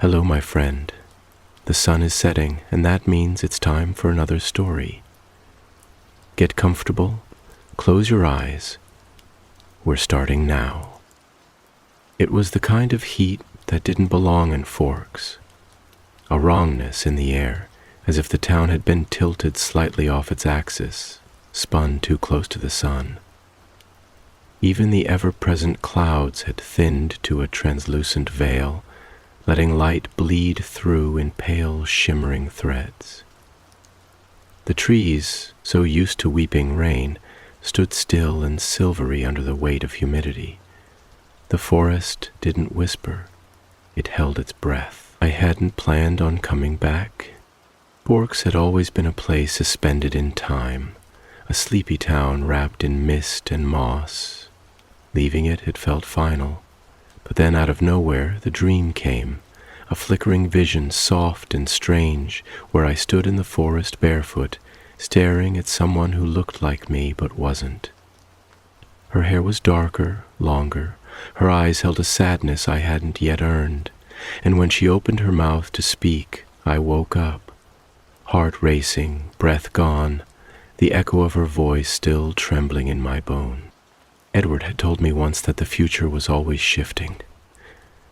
Hello, my friend. The sun is setting, and that means it's time for another story. Get comfortable, close your eyes. We're starting now. It was the kind of heat that didn't belong in Forks. A wrongness in the air, as if the town had been tilted slightly off its axis, spun too close to the sun. Even the ever-present clouds had thinned to a translucent veil, letting light bleed through in pale, shimmering threads. The trees, so used to weeping rain, stood still and silvery under the weight of humidity. The forest didn't whisper. It held its breath. I hadn't planned on coming back. Forks had always been a place suspended in time, a sleepy town wrapped in mist and moss. Leaving it had felt final. But then out of nowhere the dream came, a flickering vision soft and strange, where I stood in the forest barefoot, staring at someone who looked like me but wasn't. Her hair was darker, longer. Her eyes held a sadness I hadn't yet earned, and when she opened her mouth to speak, I woke up. Heart racing, breath gone, the echo of her voice still trembling in my bone. Edward had told me once that the future was always shifting,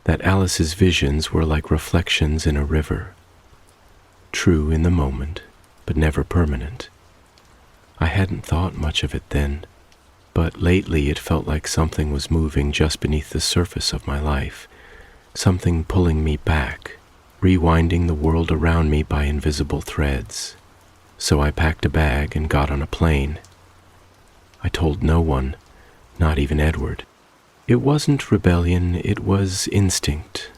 that Alice's visions were like reflections in a river, true in the moment, but never permanent. I hadn't thought much of it then, but lately it felt like something was moving just beneath the surface of my life, something pulling me back, rewinding the world around me by invisible threads. So I packed a bag and got on a plane. I told no one, not even Edward. It wasn't rebellion, it was instinct.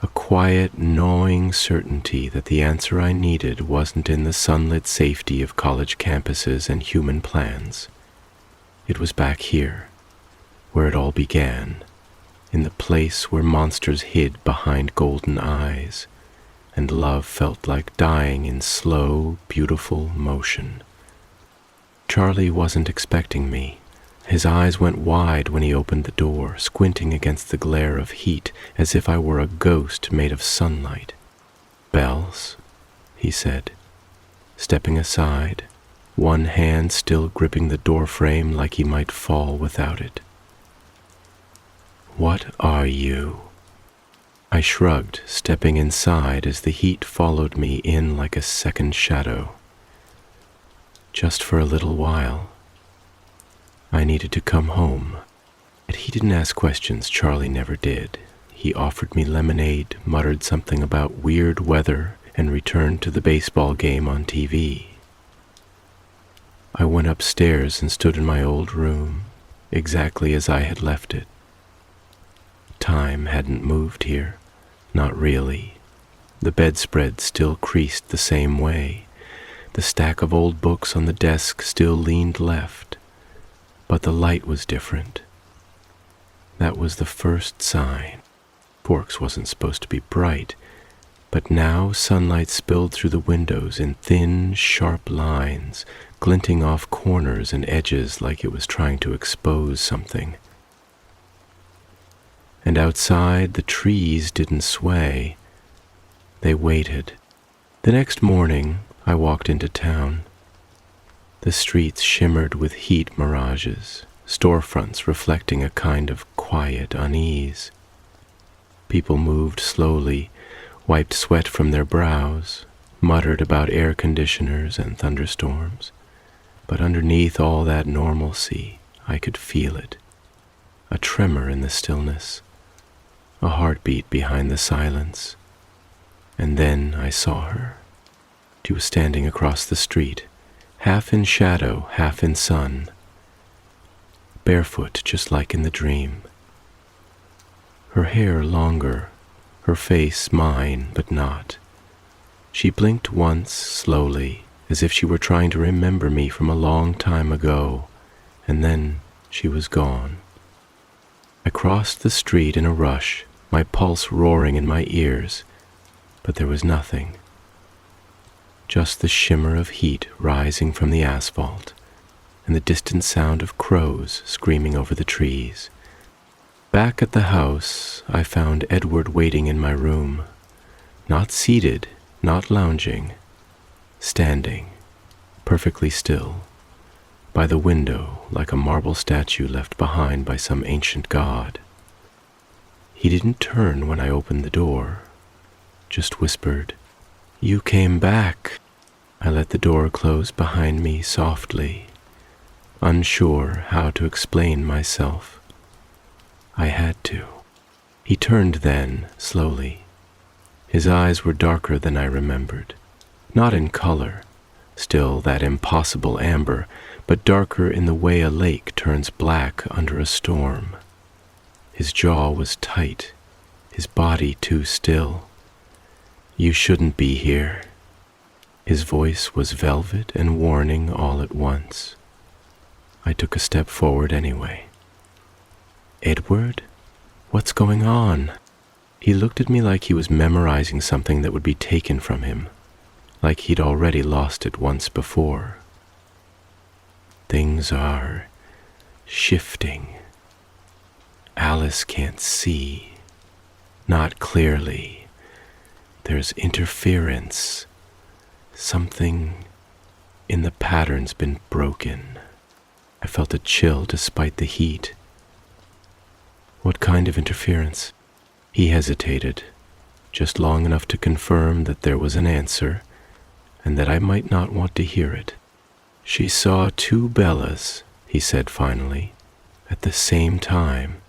A quiet, gnawing certainty that the answer I needed wasn't in the sunlit safety of college campuses and human plans. It was back here, where it all began, in the place where monsters hid behind golden eyes, and love felt like dying in slow, beautiful motion. Charlie wasn't expecting me. His eyes went wide when he opened the door, squinting against the glare of heat as if I were a ghost made of sunlight. "Bells," he said, stepping aside, one hand still gripping the doorframe like he might fall without it. "What are you?" I shrugged, stepping inside as the heat followed me in like a second shadow. "Just for a little while. I needed to come home." But he didn't ask questions, Charlie never did. He offered me lemonade, muttered something about weird weather, and returned to the baseball game on TV. I went upstairs and stood in my old room, exactly as I had left it. Time hadn't moved here, not really. The bedspread still creased the same way. The stack of old books on the desk still leaned left. But the light was different. That was the first sign. Forks wasn't supposed to be bright, but now sunlight spilled through the windows in thin, sharp lines, glinting off corners and edges like it was trying to expose something. And outside, the trees didn't sway. They waited. The next morning, I walked into town. The streets shimmered with heat mirages, storefronts reflecting a kind of quiet unease. People moved slowly, wiped sweat from their brows, muttered about air conditioners and thunderstorms. But underneath all that normalcy, I could feel it. A tremor in the stillness, a heartbeat behind the silence. And then I saw her. She was standing across the street, half in shadow, half in sun, barefoot just like in the dream. Her hair longer, her face mine, but not. She blinked once, slowly, as if she were trying to remember me from a long time ago, and then she was gone. I crossed the street in a rush, my pulse roaring in my ears, but there was nothing. Just the shimmer of heat rising from the asphalt, and the distant sound of crows screaming over the trees. Back at the house, I found Edward waiting in my room, Not seated, not lounging, standing, perfectly still, by the window like a marble statue left behind by some ancient god. He didn't turn when I opened the door, just whispered, "You came back." I let the door close behind me softly, unsure how to explain myself. I had to. He turned then, slowly. His eyes were darker than I remembered, not in color, still that impossible amber, but darker in the way a lake turns black under a storm. His jaw was tight, his body too still. "You shouldn't be here." His voice was velvet and warning all at once. I took a step forward anyway. "Edward? What's going on?" He looked at me like he was memorizing something that would be taken from him, like he'd already lost it once before. "Things are shifting. Alice can't see, not clearly. There's interference. Something in the pattern's been broken." I felt a chill despite the heat. "What kind of interference?" He hesitated, just long enough to confirm that there was an answer, and that I might not want to hear it. "She saw two Bellas," he said finally, "at the same time."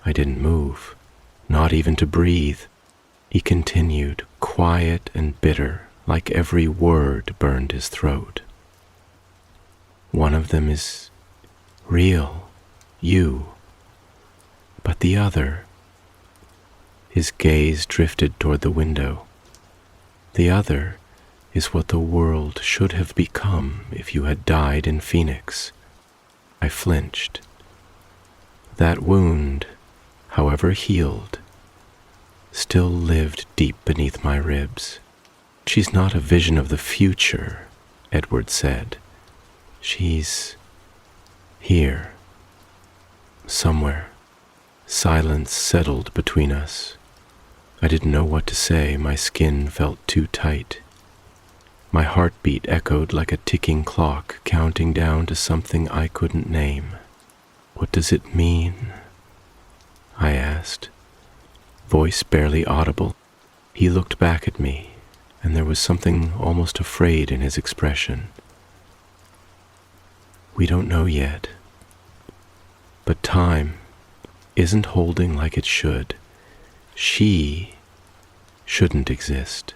I didn't move, not even to breathe. He continued, quiet and bitter, like every word burned his throat. "One of them is real, you. But the other..." His gaze drifted toward the window. "The other is what the world should have become if you had died in Phoenix." I flinched. That wound, however healed, still lived deep beneath my ribs. "She's not a vision of the future," Edward said. "She's here, somewhere." Silence settled between us. I didn't know what to say. My skin felt too tight. My heartbeat echoed like a ticking clock, counting down to something I couldn't name. "What does it mean?" I asked, voice barely audible. He looked back at me, and there was something almost afraid in his expression. "We don't know yet, but time isn't holding like it should. She shouldn't exist."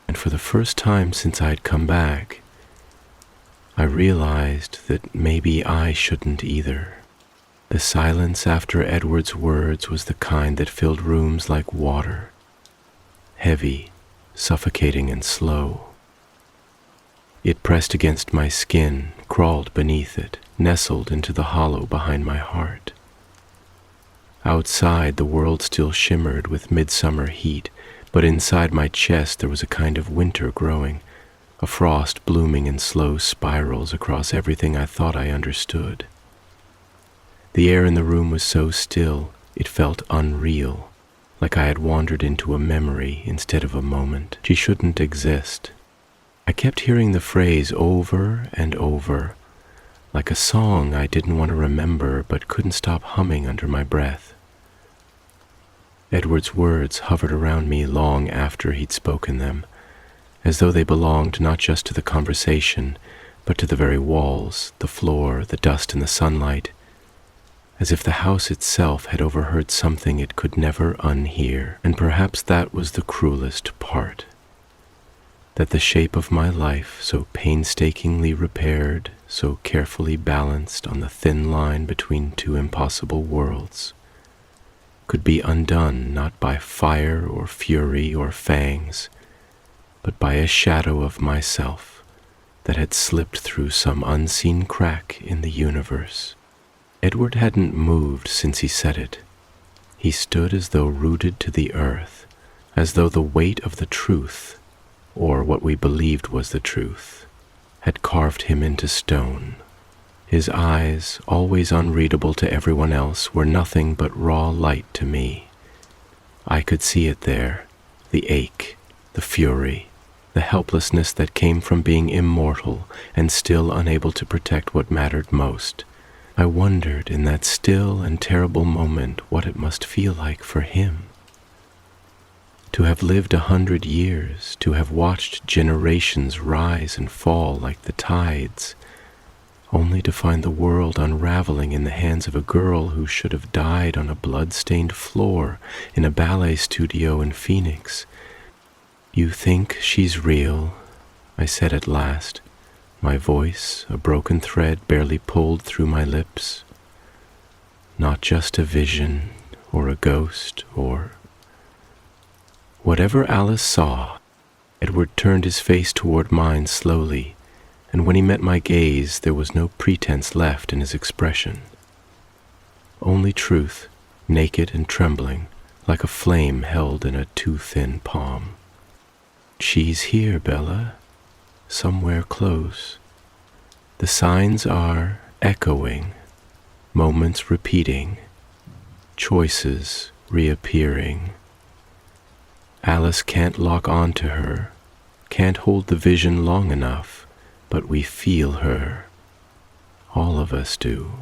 And for the first time since I'd come back, I realized that maybe I shouldn't either. The silence after Edward's words was the kind that filled rooms like water, heavy, suffocating, and slow. It pressed against my skin, crawled beneath it, nestled into the hollow behind my heart. Outside, the world still shimmered with midsummer heat, but inside my chest there was a kind of winter growing, a frost blooming in slow spirals across everything I thought I understood. The air in the room was so still, it felt unreal, like I had wandered into a memory instead of a moment. She shouldn't exist. I kept hearing the phrase over and over, like a song I didn't want to remember but couldn't stop humming under my breath. Edward's words hovered around me long after he'd spoken them, as though they belonged not just to the conversation, but to the very walls, the floor, the dust and the sunlight, as if the house itself had overheard something it could never unhear. And perhaps that was the cruelest part, that the shape of my life, so painstakingly repaired, so carefully balanced on the thin line between two impossible worlds, could be undone not by fire or fury or fangs, but by a shadow of myself that had slipped through some unseen crack in the universe. Edward hadn't moved since he said it. He stood as though rooted to the earth, as though the weight of the truth, or what we believed was the truth, had carved him into stone. His eyes, always unreadable to everyone else, were nothing but raw light to me. I could see it there, the ache, the fury, the helplessness that came from being immortal and still unable to protect what mattered most. I wondered in that still and terrible moment what it must feel like for him. To have lived 100 years, to have watched generations rise and fall like the tides, only to find the world unraveling in the hands of a girl who should have died on a blood-stained floor in a ballet studio in Phoenix. "You think she's real?" I said at last, my voice a broken thread barely pulled through my lips. "Not just a vision or a ghost or—" Whatever Alice saw, Edward turned his face toward mine slowly, and when he met my gaze, there was no pretense left in his expression. Only truth, naked and trembling, like a flame held in a too-thin palm. "She's here, Bella, somewhere close. The signs are echoing, moments repeating, choices reappearing. Alice can't lock on to her, can't hold the vision long enough, but we feel her. All of us do."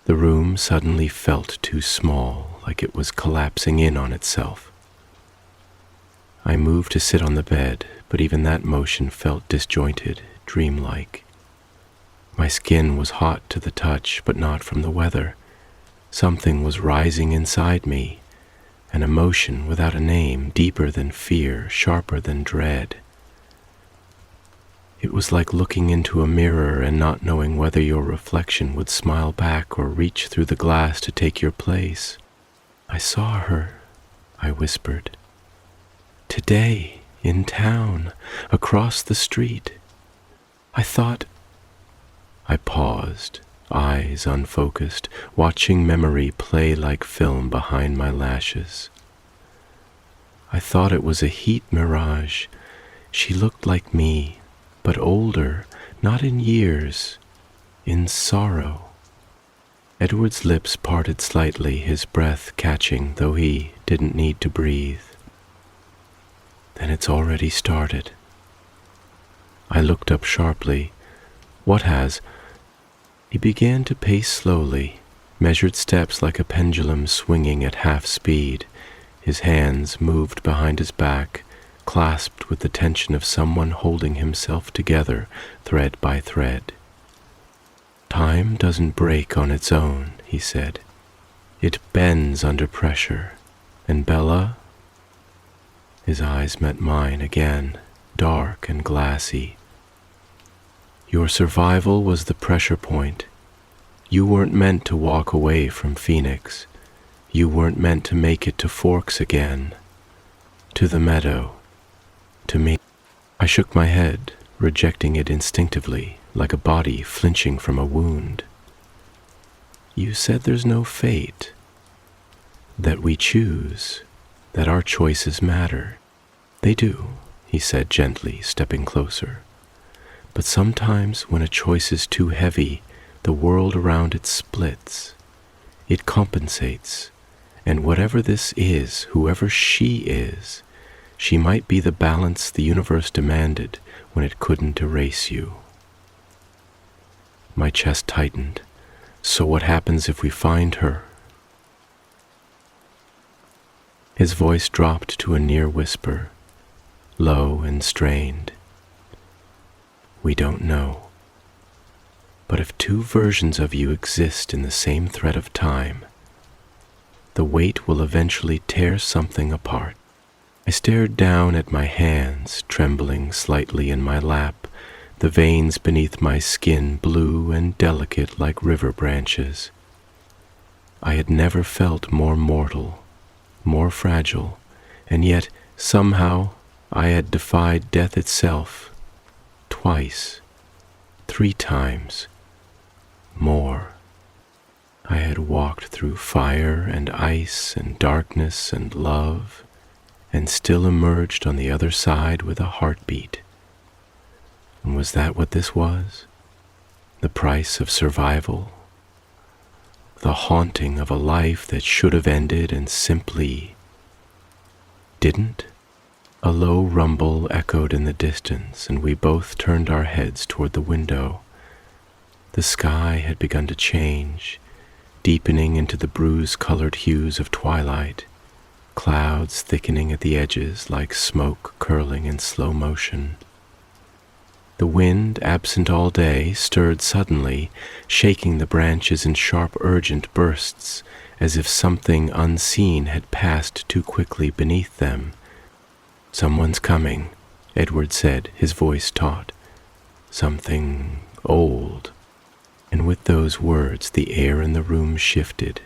The room suddenly felt too small, like it was collapsing in on itself. I moved to sit on the bed, but even that motion felt disjointed, dreamlike. My skin was hot to the touch, but not from the weather. Something was rising inside me, an emotion without a name, deeper than fear, sharper than dread. It was like looking into a mirror and not knowing whether your reflection would smile back or reach through the glass to take your place. "I saw her," I whispered. "Today, in town, across the street. I thought—" I paused, eyes unfocused, watching memory play like film behind my lashes. "I thought it was a heat mirage. She looked like me, but older, not in years, in sorrow." Edward's lips parted slightly, his breath catching, though he didn't need to breathe. "Then it's already started." I looked up sharply. "What has—" He began to pace slowly, measured steps like a pendulum swinging at half speed. His hands moved behind his back, clasped with the tension of someone holding himself together, thread by thread. "Time doesn't break on its own," he said. "It bends under pressure. And Bella—" His eyes met mine again, dark and glassy. "Your survival was the pressure point. You weren't meant to walk away from Phoenix. You weren't meant to make it to Forks again. To the meadow. To me." I shook my head, rejecting it instinctively, like a body flinching from a wound. "You said there's no fate. That we choose. That our choices matter." "They do," he said gently, stepping closer. "But sometimes when a choice is too heavy, the world around it splits. It compensates. And whatever this is, whoever she is, she might be the balance the universe demanded when it couldn't erase you." My chest tightened. "So what happens if we find her?" His voice dropped to a near whisper, low and strained. "We don't know. But if two versions of you exist in the same thread of time, the weight will eventually tear something apart." I stared down at my hands, trembling slightly in my lap, the veins beneath my skin blue and delicate like river branches. I had never felt more mortal, more fragile, and yet somehow I had defied death itself. Twice, 3 times, more. I had walked through fire and ice and darkness and love, and still emerged on the other side with a heartbeat. And was that what this was? The price of survival? The haunting of a life that should have ended and simply didn't? A low rumble echoed in the distance, and we both turned our heads toward the window. The sky had begun to change, deepening into the bruise-colored hues of twilight, clouds thickening at the edges like smoke curling in slow motion. The wind, absent all day, stirred suddenly, shaking the branches in sharp, urgent bursts, as if something unseen had passed too quickly beneath them. "Someone's coming," Edward said, his voice taut. "Something old." And with those words, the air in the room shifted.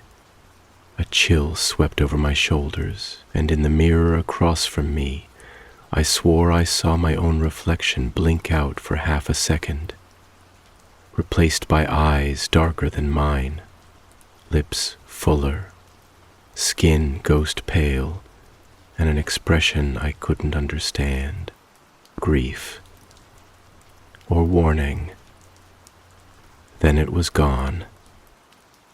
A chill swept over my shoulders, and in the mirror across from me, I swore I saw my own reflection blink out for half a second, replaced by eyes darker than mine, lips fuller, skin ghost pale, and an expression I couldn't understand. Grief or warning. Then it was gone.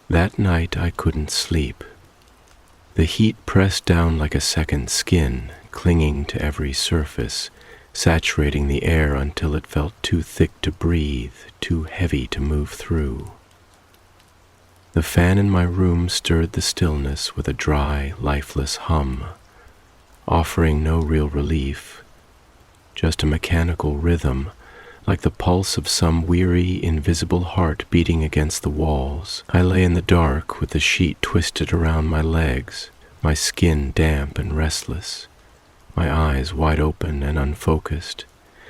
That night I couldn't sleep. The heat pressed down like a second skin, clinging to every surface, saturating the air until it felt too thick to breathe, too heavy to move through. The fan in my room stirred the stillness with a dry, lifeless hum, offering no real relief, just a mechanical rhythm, like the pulse of some weary, invisible heart beating against the walls. I lay in the dark with the sheet twisted around my legs, my skin damp and restless, my eyes wide open and unfocused,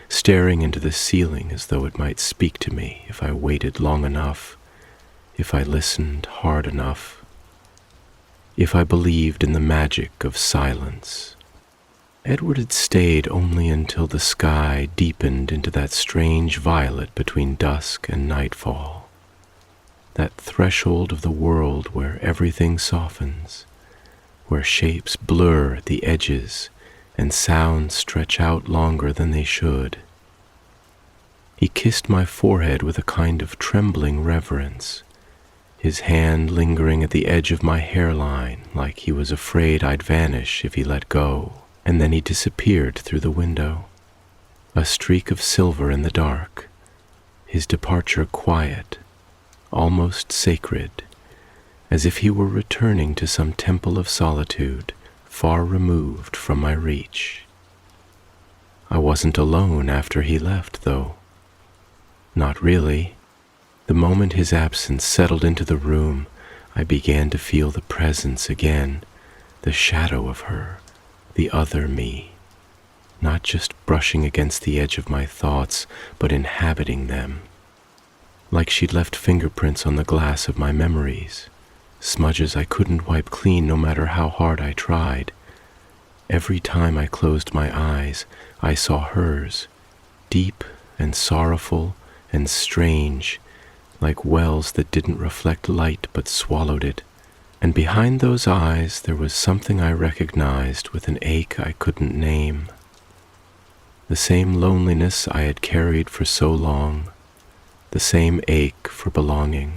staring into the ceiling as though it might speak to me if I waited long enough, if I listened hard enough, if I believed in the magic of silence. Edward had stayed only until the sky deepened into that strange violet between dusk and nightfall, that threshold of the world where everything softens, where shapes blur at the edges and sounds stretch out longer than they should. He kissed my forehead with a kind of trembling reverence, his hand lingering at the edge of my hairline like he was afraid I'd vanish if he let go. And then he disappeared through the window, a streak of silver in the dark, his departure quiet, almost sacred, as if he were returning to some temple of solitude far removed from my reach. I wasn't alone after he left, though. Not really. The moment his absence settled into the room, I began to feel the presence again, the shadow of her, the other me, not just brushing against the edge of my thoughts, but inhabiting them, like she'd left fingerprints on the glass of my memories, smudges I couldn't wipe clean no matter how hard I tried. Every time I closed my eyes, I saw hers, deep and sorrowful and strange, like wells that didn't reflect light but swallowed it. And behind those eyes there was something I recognized with an ache I couldn't name. The same loneliness I had carried for so long, the same ache for belonging,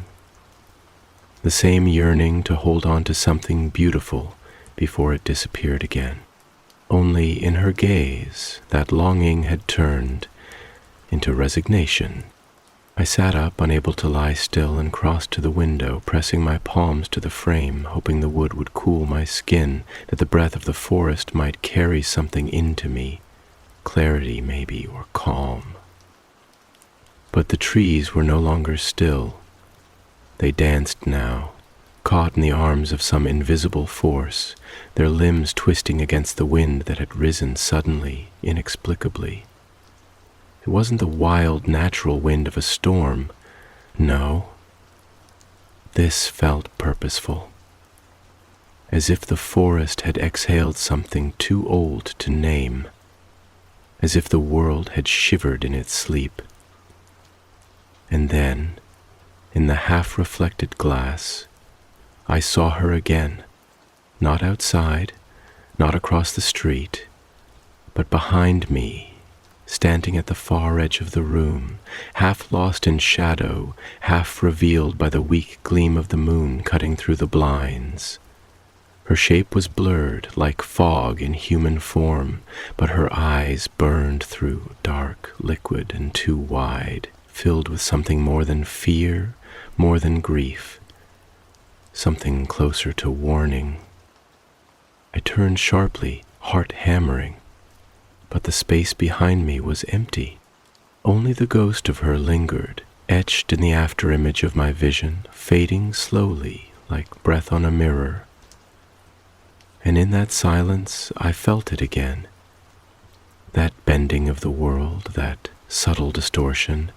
the same yearning to hold on to something beautiful before it disappeared again. Only in her gaze, that longing had turned into resignation. I sat up, unable to lie still, and crossed to the window, pressing my palms to the frame, hoping the wood would cool my skin, that the breath of the forest might carry something into me, clarity maybe, or calm. But the trees were no longer still. They danced now, caught in the arms of some invisible force, their limbs twisting against the wind that had risen suddenly, inexplicably. It wasn't the wild, natural wind of a storm. No. This felt purposeful, as if the forest had exhaled something too old to name, as if the world had shivered in its sleep. And then, in the half-reflected glass, I saw her again, not outside, not across the street, but behind me, standing at the far edge of the room, half lost in shadow, half revealed by the weak gleam of the moon cutting through the blinds. Her shape was blurred like fog in human form, but her eyes burned through, dark, liquid, and too wide, filled with something more than fear, more than grief, something closer to warning. I turned sharply, heart hammering, but the space behind me was empty. Only the ghost of her lingered, etched in the afterimage of my vision, fading slowly like breath on a mirror. And in that silence I felt it again, that bending of the world, that subtle distortion,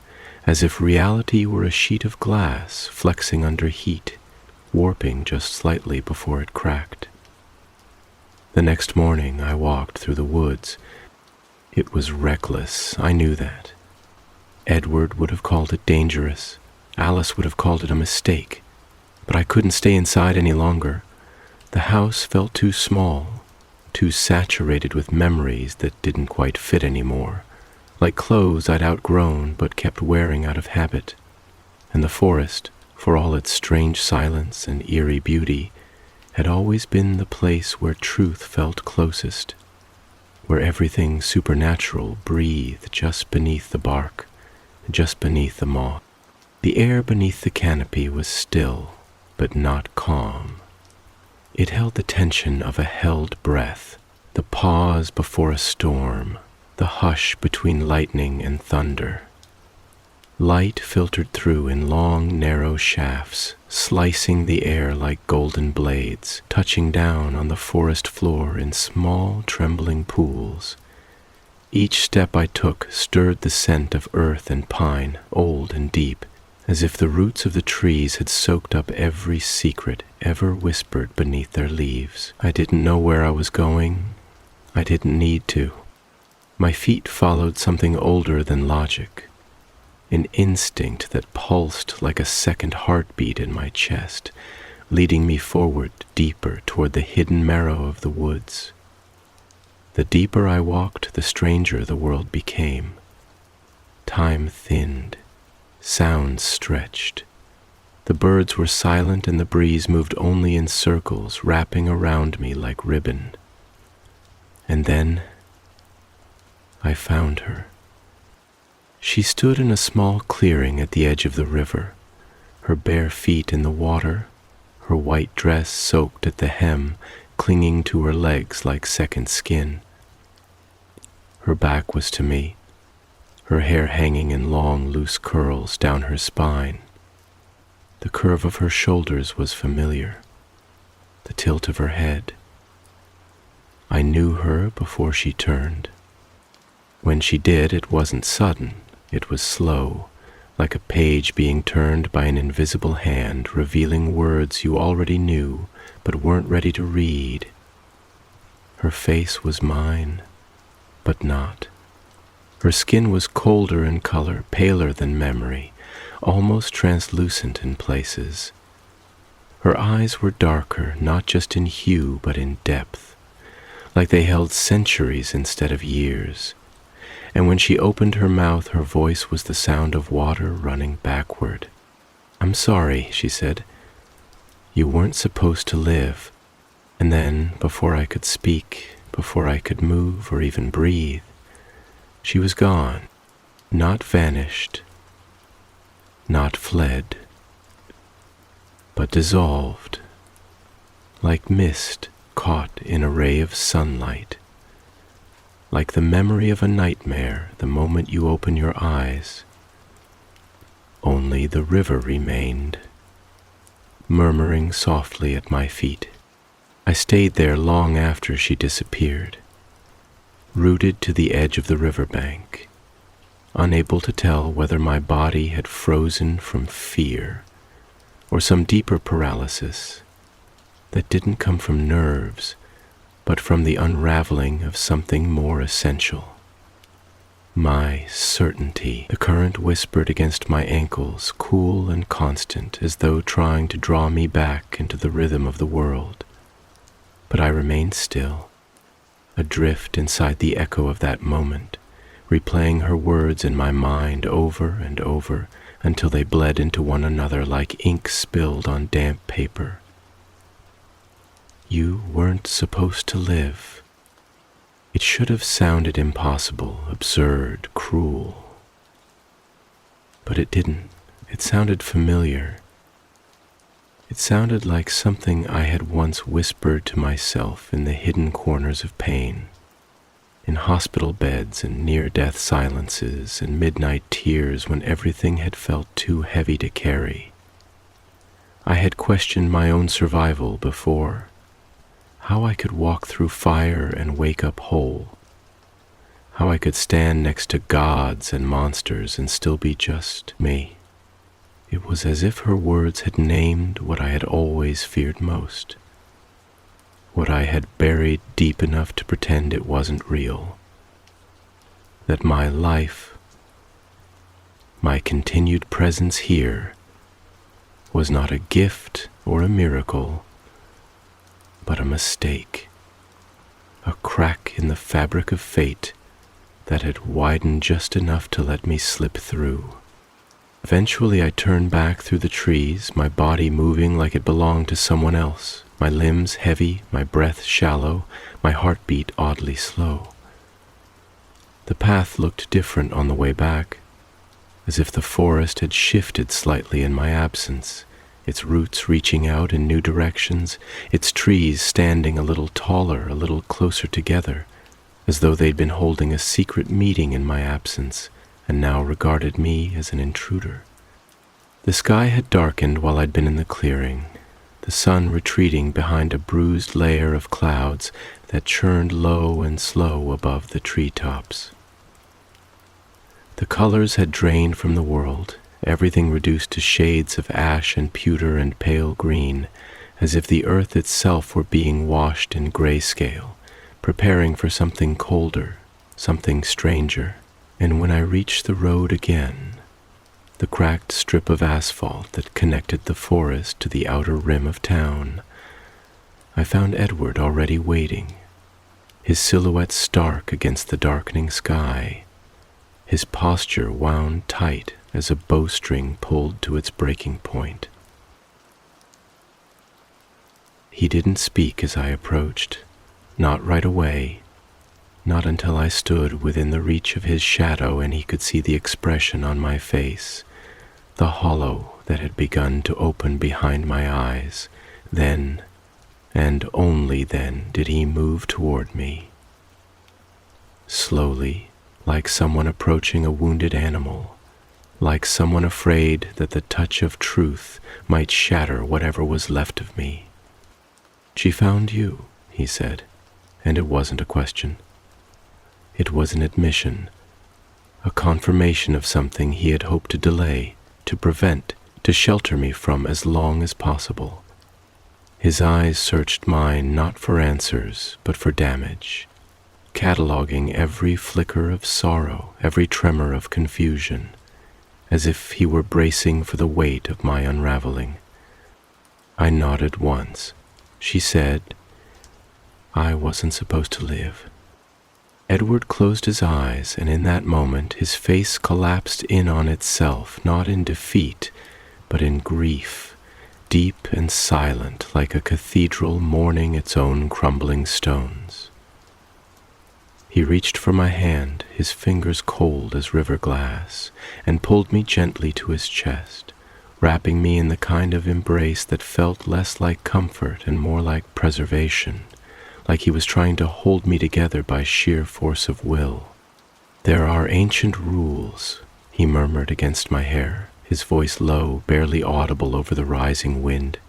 as if reality were a sheet of glass flexing under heat, warping just slightly before it cracked. The next morning I walked through the woods. It was reckless, I knew that. Edward would have called it dangerous. Alice would have called it a mistake. But I couldn't stay inside any longer. The house felt too small, too saturated with memories that didn't quite fit anymore, like clothes I'd outgrown but kept wearing out of habit. And the forest, for all its strange silence and eerie beauty, had always been the place where truth felt closest, where everything supernatural breathed just beneath the bark, just beneath the moss. The air beneath the canopy was still, but not calm. It held the tension of a held breath, the pause before a storm, the hush between lightning and thunder. Light filtered through in long, narrow shafts, slicing the air like golden blades, touching down on the forest floor in small, trembling pools. Each step I took stirred the scent of earth and pine, old and deep, as if the roots of the trees had soaked up every secret ever whispered beneath their leaves. I didn't know where I was going. I didn't need to. My feet followed something older than logic, an instinct that pulsed like a second heartbeat in my chest, leading me forward deeper toward the hidden marrow of the woods. The deeper I walked, the stranger the world became. Time thinned. Sounds stretched. The birds were silent and the breeze moved only in circles, wrapping around me like ribbon. And then I found her. She stood in a small clearing at the edge of the river, her bare feet in the water, her white dress soaked at the hem, clinging to her legs like second skin. Her back was to me, her hair hanging in long, loose curls down her spine. The curve of her shoulders was familiar, the tilt of her head. I knew her before she turned. When she did, it wasn't sudden, it was slow, like a page being turned by an invisible hand, revealing words you already knew but weren't ready to read. Her face was mine, but not. Her skin was colder in color, paler than memory, almost translucent in places. Her eyes were darker, not just in hue, but in depth, like they held centuries instead of years. And when she opened her mouth, her voice was the sound of water running backward. "I'm sorry," she said. "You weren't supposed to live." And then, before I could speak, before I could move or even breathe, she was gone, not vanished, not fled, but dissolved, like mist caught in a ray of sunlight, like the memory of a nightmare the moment you open your eyes. Only the river remained, murmuring softly at my feet. I stayed there long after she disappeared, rooted to the edge of the riverbank, unable to tell whether my body had frozen from fear or some deeper paralysis that didn't come from nerves, but from the unraveling of something more essential. My certainty. The current whispered against my ankles, cool and constant, as though trying to draw me back into the rhythm of the world. But I remained still, adrift inside the echo of that moment, replaying her words in my mind over and over until they bled into one another like ink spilled on damp paper. You weren't supposed to live. It should have sounded impossible, absurd, cruel. But it didn't. It sounded familiar. It sounded like something I had once whispered to myself in the hidden corners of pain, in hospital beds and near-death silences and midnight tears when everything had felt too heavy to carry. I had questioned my own survival before, how I could walk through fire and wake up whole, how I could stand next to gods and monsters and still be just me. It was as if her words had named what I had always feared most, what I had buried deep enough to pretend it wasn't real, that my life, my continued presence here, was not a gift or a miracle, but a mistake, a crack in the fabric of fate that had widened just enough to let me slip through. Eventually I turned back through the trees, my body moving like it belonged to someone else, my limbs heavy, my breath shallow, my heartbeat oddly slow. The path looked different on the way back, as if the forest had shifted slightly in my absence, its roots reaching out in new directions, its trees standing a little taller, a little closer together, as though they'd been holding a secret meeting in my absence, and now regarded me as an intruder. The sky had darkened while I'd been in the clearing, the sun retreating behind a bruised layer of clouds that churned low and slow above the treetops. The colors had drained from the world, everything reduced to shades of ash and pewter and pale green, as if the earth itself were being washed in grayscale, preparing for something colder, something stranger. And when I reached the road again, the cracked strip of asphalt that connected the forest to the outer rim of town, I found Edward already waiting, his silhouette stark against the darkening sky, his posture wound tight as a bowstring pulled to its breaking point. He didn't speak as I approached, not right away, not until I stood within the reach of his shadow and he could see the expression on my face, the hollow that had begun to open behind my eyes. Then, and only then, did he move toward me. Slowly, like someone approaching a wounded animal, like someone afraid that the touch of truth might shatter whatever was left of me. "She found you," he said, and it wasn't a question. It was an admission, a confirmation of something he had hoped to delay, to prevent, to shelter me from as long as possible. His eyes searched mine not for answers, but for damage, cataloging every flicker of sorrow, every tremor of confusion, as if he were bracing for the weight of my unraveling. I nodded once. She said, "I wasn't supposed to live." Edward closed his eyes, and in that moment his face collapsed in on itself, not in defeat, but in grief, deep and silent like a cathedral mourning its own crumbling stones. He reached for my hand, his fingers cold as river glass, and pulled me gently to his chest, wrapping me in the kind of embrace that felt less like comfort and more like preservation, like he was trying to hold me together by sheer force of will. "There are ancient rules," he murmured against my hair, his voice low, barely audible over the rising wind.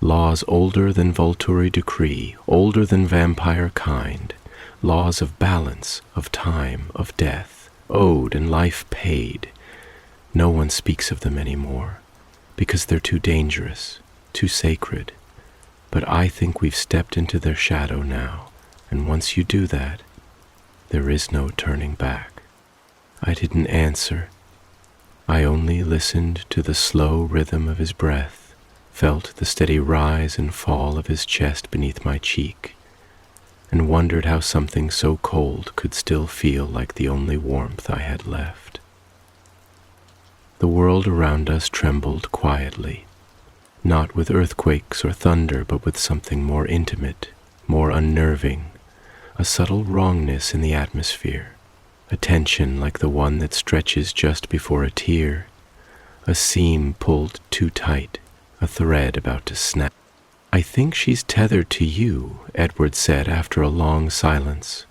"Laws older than Volturi decree, older than vampire kind, laws of balance, of time, of death, owed and life paid. No one speaks of them anymore, because they're too dangerous, too sacred. But I think we've stepped into their shadow now, and once you do that, there is no turning back." I didn't answer. I only listened to the slow rhythm of his breath, felt the steady rise and fall of his chest beneath my cheek, and wondered how something so cold could still feel like the only warmth I had left. The world around us trembled quietly. not with earthquakes or thunder, but with something more intimate, more unnerving, a subtle wrongness in the atmosphere, a tension like the one that stretches just before a tear, a seam pulled too tight, a thread about to snap. "I think she's tethered to you," Edward said after a long silence.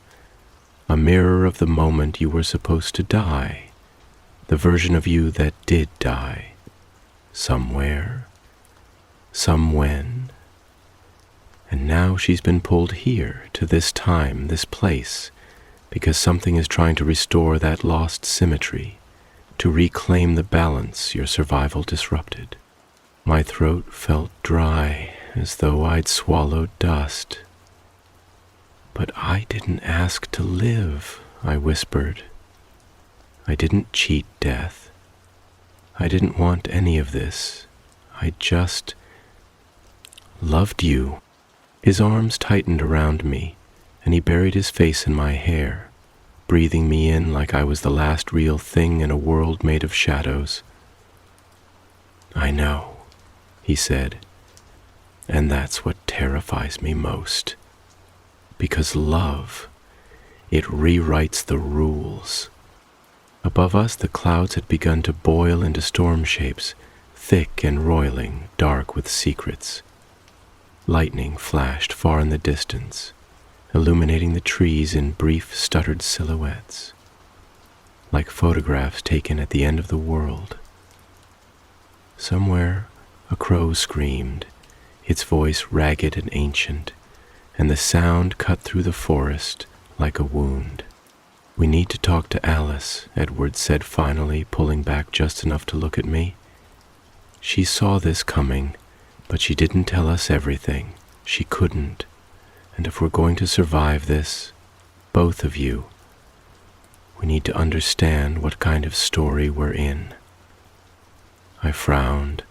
"A mirror of the moment you were supposed to die, the version of you that did die, somewhere, somewhen. And now she's been pulled here, to this time, this place, because something is trying to restore that lost symmetry, to reclaim the balance your survival disrupted." My throat felt dry, as though I'd swallowed dust. "But I didn't ask to live," I whispered. "I didn't cheat death. I didn't want any of this. I just loved you." His arms tightened around me, and he buried his face in my hair, breathing me in like I was the last real thing in a world made of shadows. "I know," he said, "and that's what terrifies me most. Because love, it rewrites the rules." Above us, the clouds had begun to boil into storm shapes, thick and roiling, dark with secrets. Lightning flashed far in the distance, illuminating the trees in brief, stuttered silhouettes, like photographs taken at the end of the world. Somewhere, a crow screamed, its voice ragged and ancient, and the sound cut through the forest like a wound. "We need to talk to Alice," Edward said finally, pulling back just enough to look at me. "She saw this coming, but she didn't tell us everything. She couldn't. And if we're going to survive this, both of you, we need to understand what kind of story we're in." I frowned.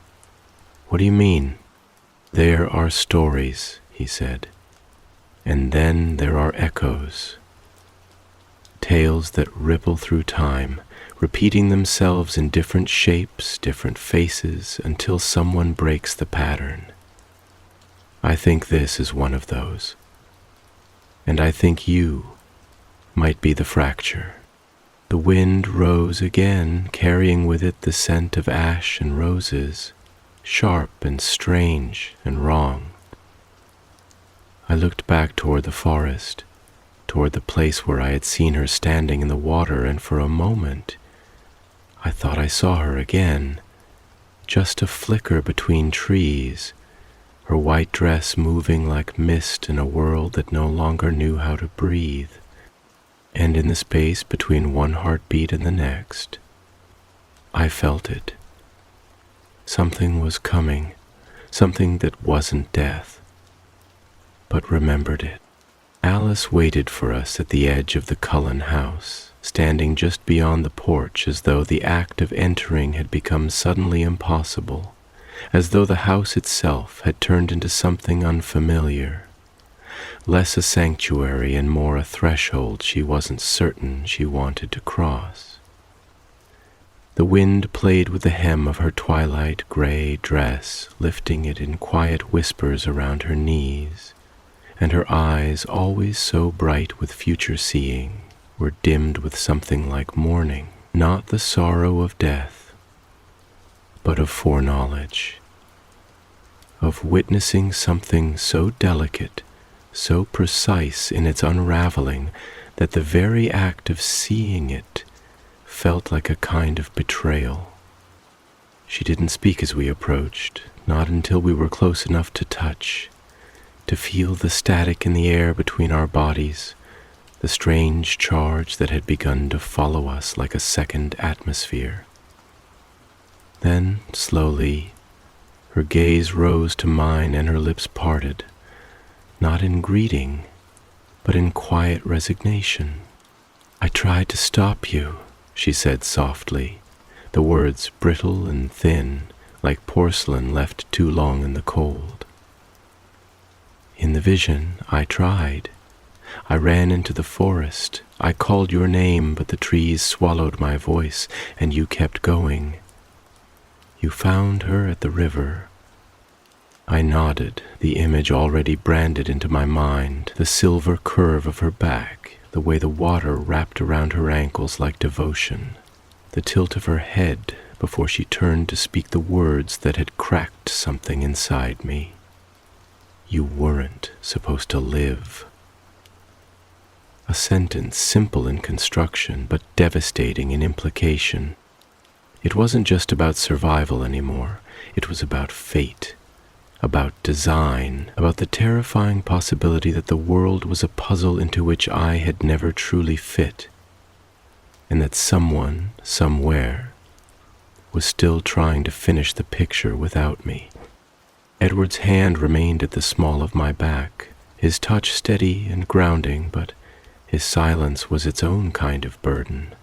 "What do you mean?" "There are stories," he said, "and then there are echoes. Tales that ripple through time, repeating themselves in different shapes, different faces, until someone breaks the pattern. I think this is one of those. And I think you might be the fracture." The wind rose again, carrying with it the scent of ash and roses, sharp and strange and wrong. I looked back toward the forest, toward the place where I had seen her standing in the water, and for a moment I thought I saw her again, just a flicker between trees, her white dress moving like mist in a world that no longer knew how to breathe. And in the space between one heartbeat and the next, I felt it. Something was coming, something that wasn't death, but remembered it. Alice waited for us at the edge of the Cullen house, standing just beyond the porch, as though the act of entering had become suddenly impossible, as though the house itself had turned into something unfamiliar, less a sanctuary and more a threshold she wasn't certain she wanted to cross. The wind played with the hem of her twilight gray dress, lifting it in quiet whispers around her knees, and her eyes, always so bright with future seeing, were dimmed with something like mourning, not the sorrow of death, but of foreknowledge, of witnessing something so delicate, so precise in its unraveling, that the very act of seeing it felt like a kind of betrayal. She didn't speak as we approached, not until we were close enough to touch, to feel the static in the air between our bodies, the strange charge that had begun to follow us like a second atmosphere. Then, slowly, her gaze rose to mine and her lips parted, not in greeting, but in quiet resignation. "I tried to stop you," she said softly, the words brittle and thin, like porcelain left too long in the cold. "In the vision, I tried. I ran into the forest. I called your name, but the trees swallowed my voice, and you kept going. You found her at the river, I nodded, the image already branded into my mind, the silver curve of her back, the way the water wrapped around her ankles like devotion, the tilt of her head before she turned to speak the words that had cracked something inside me. You weren't supposed to live. A sentence simple in construction, but devastating in implication. It wasn't just about survival anymore. It was about fate, about design, about the terrifying possibility that the world was a puzzle into which I had never truly fit, and that someone, somewhere, was still trying to finish the picture without me. Edward's hand remained at the small of my back, his touch steady and grounding, but his silence was its own kind of burden,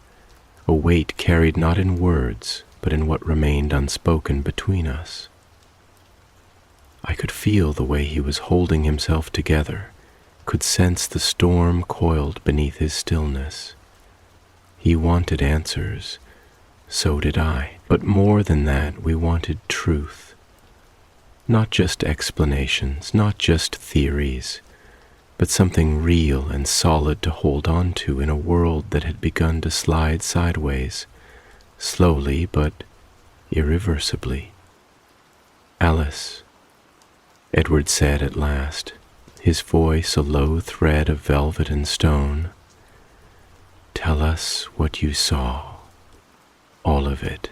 a weight carried not in words, but in what remained unspoken between us. I could feel the way he was holding himself together, could sense the storm coiled beneath his stillness. He wanted answers, so did I, but more than that, we wanted truth. Not just explanations, not just theories, but something real and solid to hold on to in a world that had begun to slide sideways, slowly but irreversibly. Alice, Edward said at last, his voice a low thread of velvet and stone, tell us what you saw. All of it.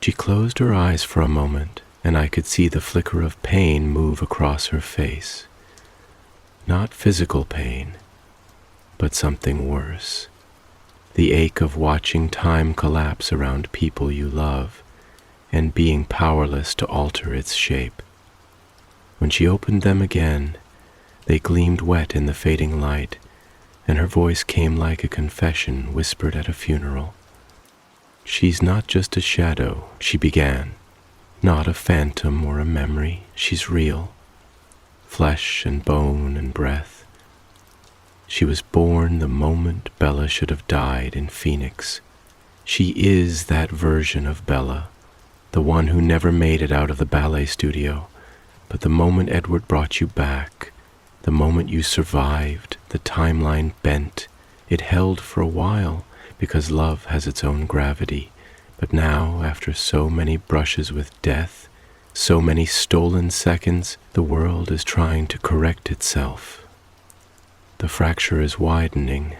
She closed her eyes for a moment, and I could see the flicker of pain move across her face. Not physical pain, but something worse. The ache of watching time collapse around people you love, and being powerless to alter its shape. When she opened them again, they gleamed wet in the fading light, and her voice came like a confession whispered at a funeral. She's not just a shadow, she began. Not a phantom or a memory, she's real. Flesh and bone and breath. She was born the moment Bella should have died in Phoenix. She is that version of Bella, the one who never made it out of the ballet studio. But the moment Edward brought you back, the moment you survived, the timeline bent. It held for a while, because love has its own gravity. But now, after so many brushes with death, so many stolen seconds, the world is trying to correct itself. The fracture is widening,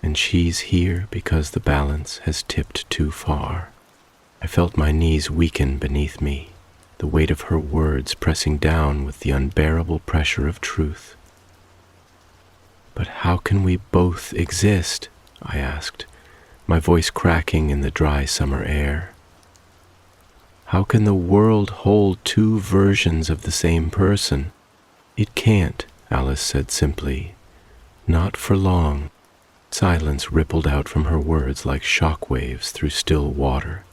and she's here because the balance has tipped too far. I felt my knees weaken beneath me, the weight of her words pressing down with the unbearable pressure of truth. But how can we both exist? I asked, my voice cracking in the dry summer air. How can the world hold two versions of the same person? It can't, Alice said simply. Not for long. Silence rippled out from her words like shock waves through still water.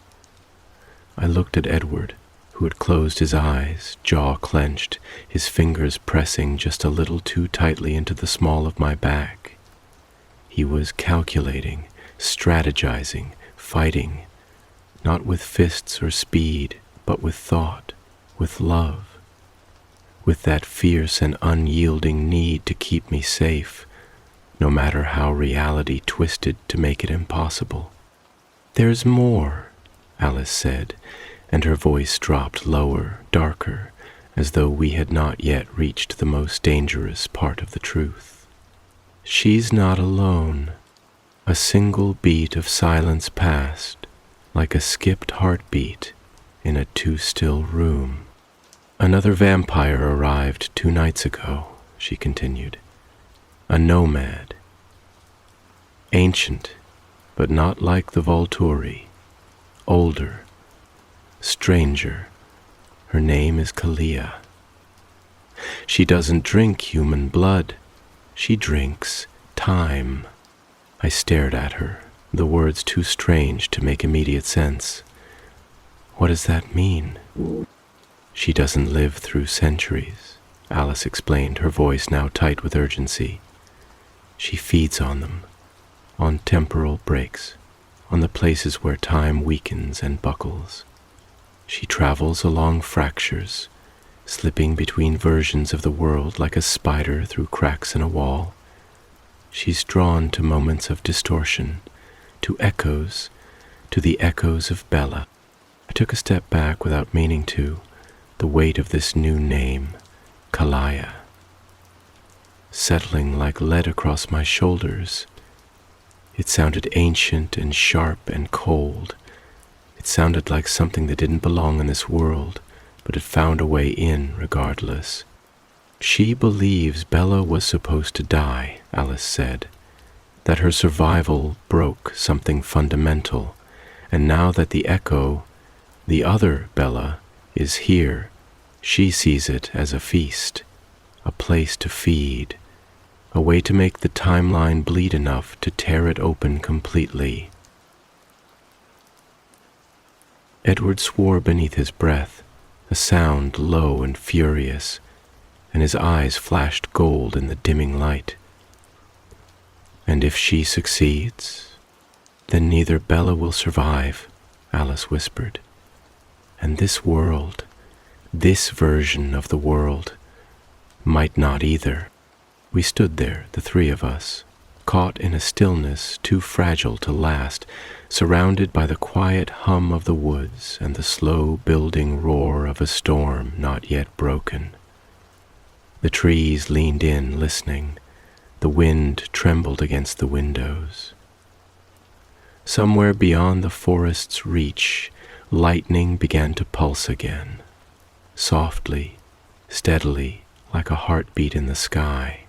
I looked at Edward, who had closed his eyes, jaw clenched, his fingers pressing just a little too tightly into the small of my back. He was calculating, strategizing, fighting, not with fists or speed, but with thought, with love, with that fierce and unyielding need to keep me safe, no matter how reality twisted to make it impossible. There's more, Alice said, and her voice dropped lower, darker, as though we had not yet reached the most dangerous part of the truth. She's not alone. A single beat of silence passed, like a skipped heartbeat in a too-still room. Another vampire arrived 2 nights ago, she continued. A nomad. Ancient, but not like the Volturi. Older. Stranger. Her name is Kalia. She doesn't drink human blood. She drinks time. I stared at her, the words too strange to make immediate sense. What does that mean? She doesn't live through centuries, Alice explained, her voice now tight with urgency. She feeds on them, on temporal breaks, on the places where time weakens and buckles. She travels along fractures, slipping between versions of the world like a spider through cracks in a wall. She's drawn to moments of distortion, to the echoes of Bella. I took a step back without meaning to, the weight of this new name, Kalaya, settling like lead across my shoulders. It sounded ancient and sharp and cold. It sounded like something that didn't belong in this world, but had found a way in regardless. She believes Bella was supposed to die, Alice said, that her survival broke something fundamental, and now that the echo, the other Bella, is here, she sees it as a feast, a place to feed, a way to make the timeline bleed enough to tear it open completely. Edward swore beneath his breath, a sound low and furious, and his eyes flashed gold in the dimming light. And if she succeeds, then neither Bella will survive, Alice whispered. And this world, this version of the world, might not either. We stood there, the three of us, caught in a stillness too fragile to last, surrounded by the quiet hum of the woods and the slow building roar of a storm not yet broken. The trees leaned in, listening. The wind trembled against the windows. Somewhere beyond the forest's reach, lightning began to pulse again, softly, steadily, like a heartbeat in the sky.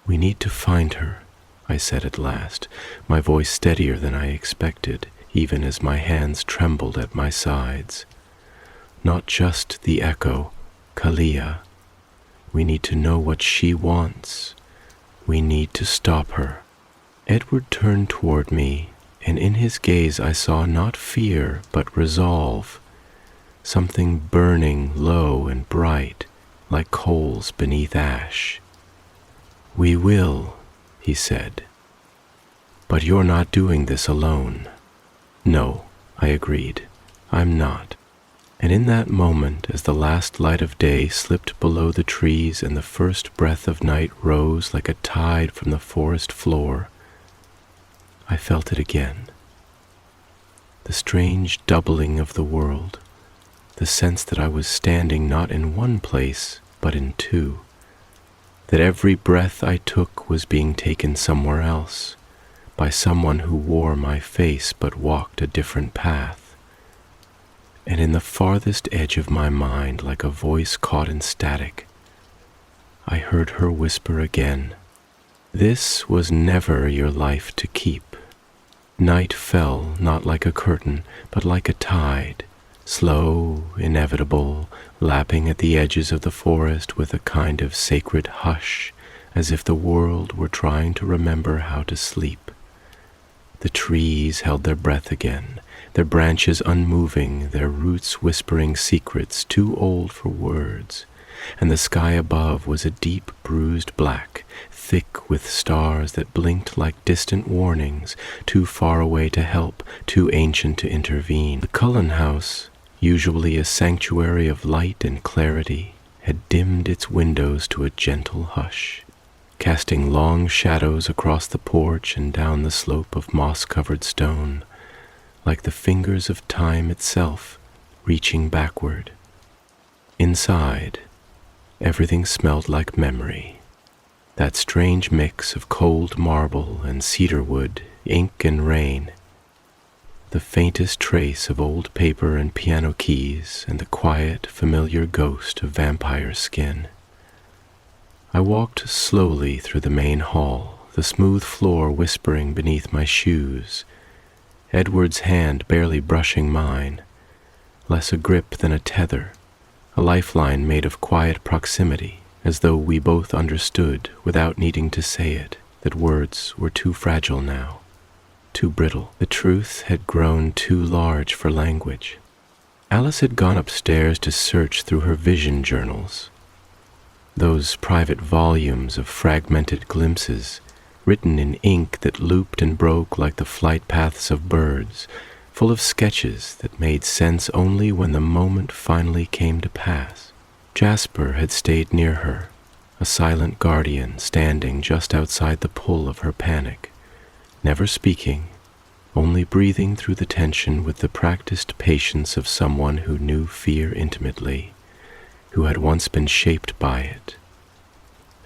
"We need to find her," I said at last, my voice steadier than I expected, even as my hands trembled at my sides. "Not just the echo, Kalia. We need to know what she wants. We need to stop her." Edward turned toward me, and in his gaze I saw not fear but resolve, something burning low and bright, like coals beneath ash. "We will," he said. "But you're not doing this alone." "No," I agreed. "I'm not." And in that moment, as the last light of day slipped below the trees and the first breath of night rose like a tide from the forest floor, I felt it again. The strange doubling of the world, the sense that I was standing not in one place, but in two, that every breath I took was being taken somewhere else, by someone who wore my face but walked a different path. And in the farthest edge of my mind, like a voice caught in static, I heard her whisper again, "This was never your life to keep." Night fell not like a curtain, but like a tide, slow, inevitable, lapping at the edges of the forest with a kind of sacred hush, as if the world were trying to remember how to sleep. The trees held their breath again, their branches unmoving, their roots whispering secrets too old for words, and the sky above was a deep bruised black, thick with stars that blinked like distant warnings, too far away to help, too ancient to intervene. The Cullen house, usually a sanctuary of light and clarity, had dimmed its windows to a gentle hush, casting long shadows across the porch and down the slope of moss-covered stone, like the fingers of time itself reaching backward. Inside, everything smelled like memory, that strange mix of cold marble and cedar wood, ink and rain, the faintest trace of old paper and piano keys, and the quiet, familiar ghost of vampire skin. I walked slowly through the main hall, the smooth floor whispering beneath my shoes, Edward's hand barely brushing mine, less a grip than a tether, a lifeline made of quiet proximity, as though we both understood, without needing to say it, that words were too fragile now, too brittle. The truth had grown too large for language. Alice had gone upstairs to search through her vision journals, those private volumes of fragmented glimpses, written in ink that looped and broke like the flight paths of birds, full of sketches that made sense only when the moment finally came to pass. Jasper had stayed near her, a silent guardian standing just outside the pull of her panic, never speaking, only breathing through the tension with the practiced patience of someone who knew fear intimately, who had once been shaped by it,